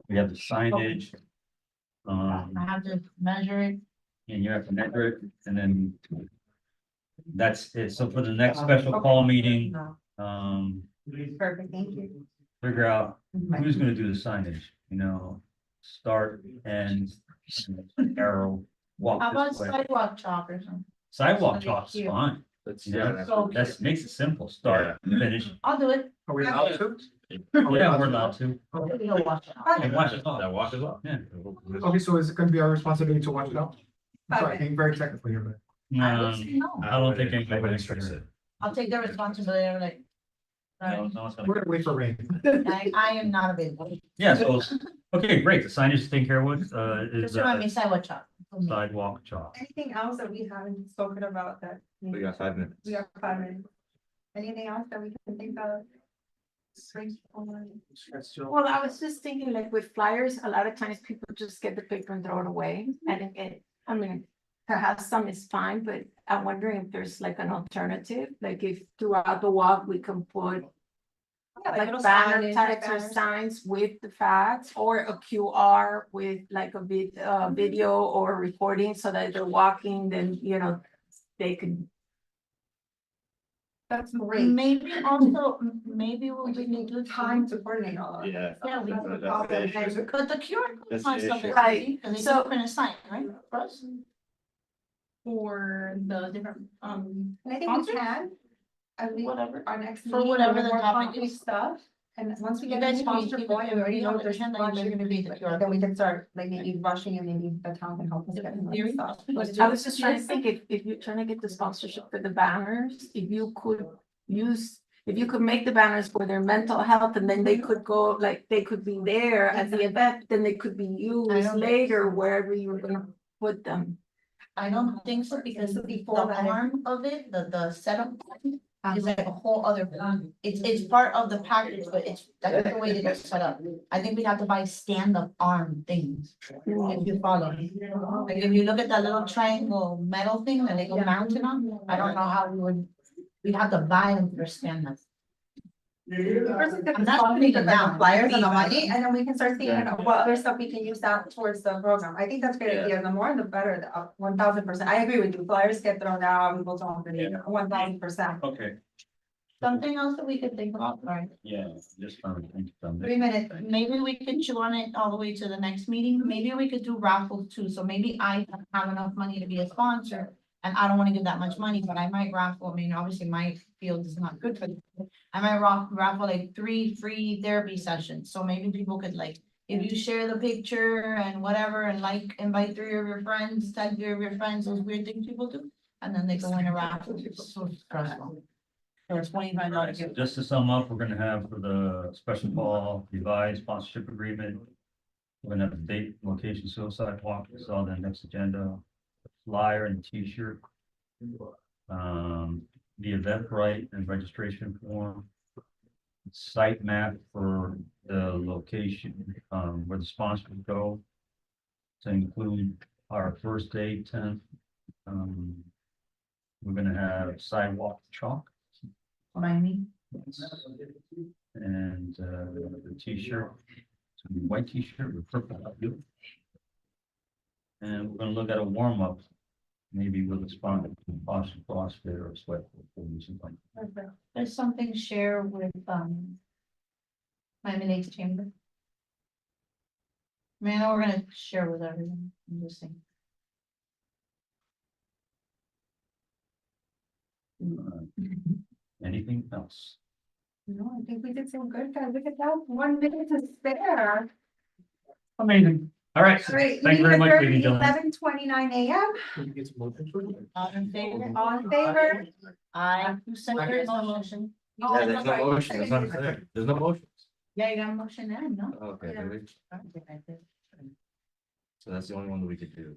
We have the signage. I have to measure it. And you have to measure it, and then. That's it. So for the next special call meeting, Perfect, thank you. figure out who's gonna do the signage, you know, start and arrow. Walk How about this way. sidewalk chalk or something? Sidewalk something chalk's cute? fine. That's, Yeah, that's makes it simple. Start, finish. I'll do it. Are we allowed to? Yeah, we're allowed to. Okay. You'll watch it. And watch it off. That washes off. Yeah. Okay, so is it gonna be our responsibility to watch it out? Five Sorry, being very technical here, but. I would say no. I don't think anybody Nobody would expects expect it. I'll take the responsibility, I'm like. No, Alright, no one's gonna- We're gonna wait for rain. I am not available. Yeah, so, okay, great. The signage is taken care of with, Just is remind me sidewalk chalk. for me. sidewalk chalk. Anything else that we haven't spoken about that? We got 5 minutes. We got 5 minutes. Anything else that we can think of? Well, I was just thinking like with flyers, a lot of times people just get the paper and throw it away. And I mean, perhaps some is fine, but I'm wondering if there's like an alternative, like if throughout the walk we can put like banner types or signs with the facts or a QR with like a video or recording so that they're walking, then, you know, they could. That's great. Maybe also, maybe we'll We just need do time to coordinate all of it. Yeah. Yeah, we. That's the issue. But the QR code That's might the stuff issue. is Right, easy, cause they so- can print a sign, right, for us? For the different, And I think we Sponsors? can. I mean, Whatever. our next For meeting, whatever with the more topic concrete is. stuff. And once we You get guys a can sponsor keep going, it we already know on the there's agenda, budget, you're gonna be the QR then we can start like maybe rushing and maybe the town can help us get some Theory. stuff. I was just trying to think if you're trying to get the sponsorship for the banners, if you could use, if you could make the banners for their mental health and then they could go, like, they could be there at the event, then they could be used don't- later wherever you were gonna put them. I don't think so, because So the before that- arm of it, the setup is like a whole other, it's part of the package, but that's the way that it's set up. I think we have to buy stand-up arm things, if you follow. Like, if you look at that little triangle metal thing that they go mounted on, I don't know how we'd have to buy them for stand-up. First, get I'm the not sponsor, putting it the down. flyers and the money, and then we can start seeing what other stuff we can use that towards the program. I think that's a great idea. The more the better, the 1000%. I agree with you. Flyers get thrown out, people don't really, 1000%. Okay, Something else that we could think about, right? yeah, just trying to think of something. 3 minutes, maybe we could chew on it all the way to the next meeting, maybe we could do raffles too, so maybe I have enough money to be a sponsor. And I don't wanna give that much money, but I might raffle, I mean, obviously my field is not good for this. I might raffle like 3 free therapy sessions, so maybe people could like, if you share the picture and whatever, and like, invite 3 of your friends, tag 3 of your friends, those weird things people do. And then they go in a raffle, it's so stressful. Or $25 Alright, so gift. just to sum up, we're gonna have for the special call revised sponsorship agreement. We're gonna have a date, location, suicide walk, it's all the next agenda, flyer and T-shirt. The Eventbrite and registration form. Site map for the location, where the sponsors go. To include our first day, 10th. We're gonna have sidewalk chalk. Remind me. And the T-shirt, it's gonna be white T-shirt with purple button. And we're gonna look at a warm-up, maybe with a sponsor, Boston CrossFit or sweat. Or something. There's something share with, Miami Lakes Chamber. I mean, I know we're gonna share with everyone, I'm just saying. Anything else? No, I think we did some good, guys. Look at that, 1 minute to spare. Amazing. All right, Great. thank you very much, ladies and gentlemen. 11:29 AM, Can you get some motion for it? All in favor? all in favor? Aye. Who seconded the motion? Oh, Yeah, I'm there's no sorry. motion, that's what I'm saying, there's no motion. Yeah, you got a motion then, no? Okay, Yeah. maybe. So that's the only one that we could do.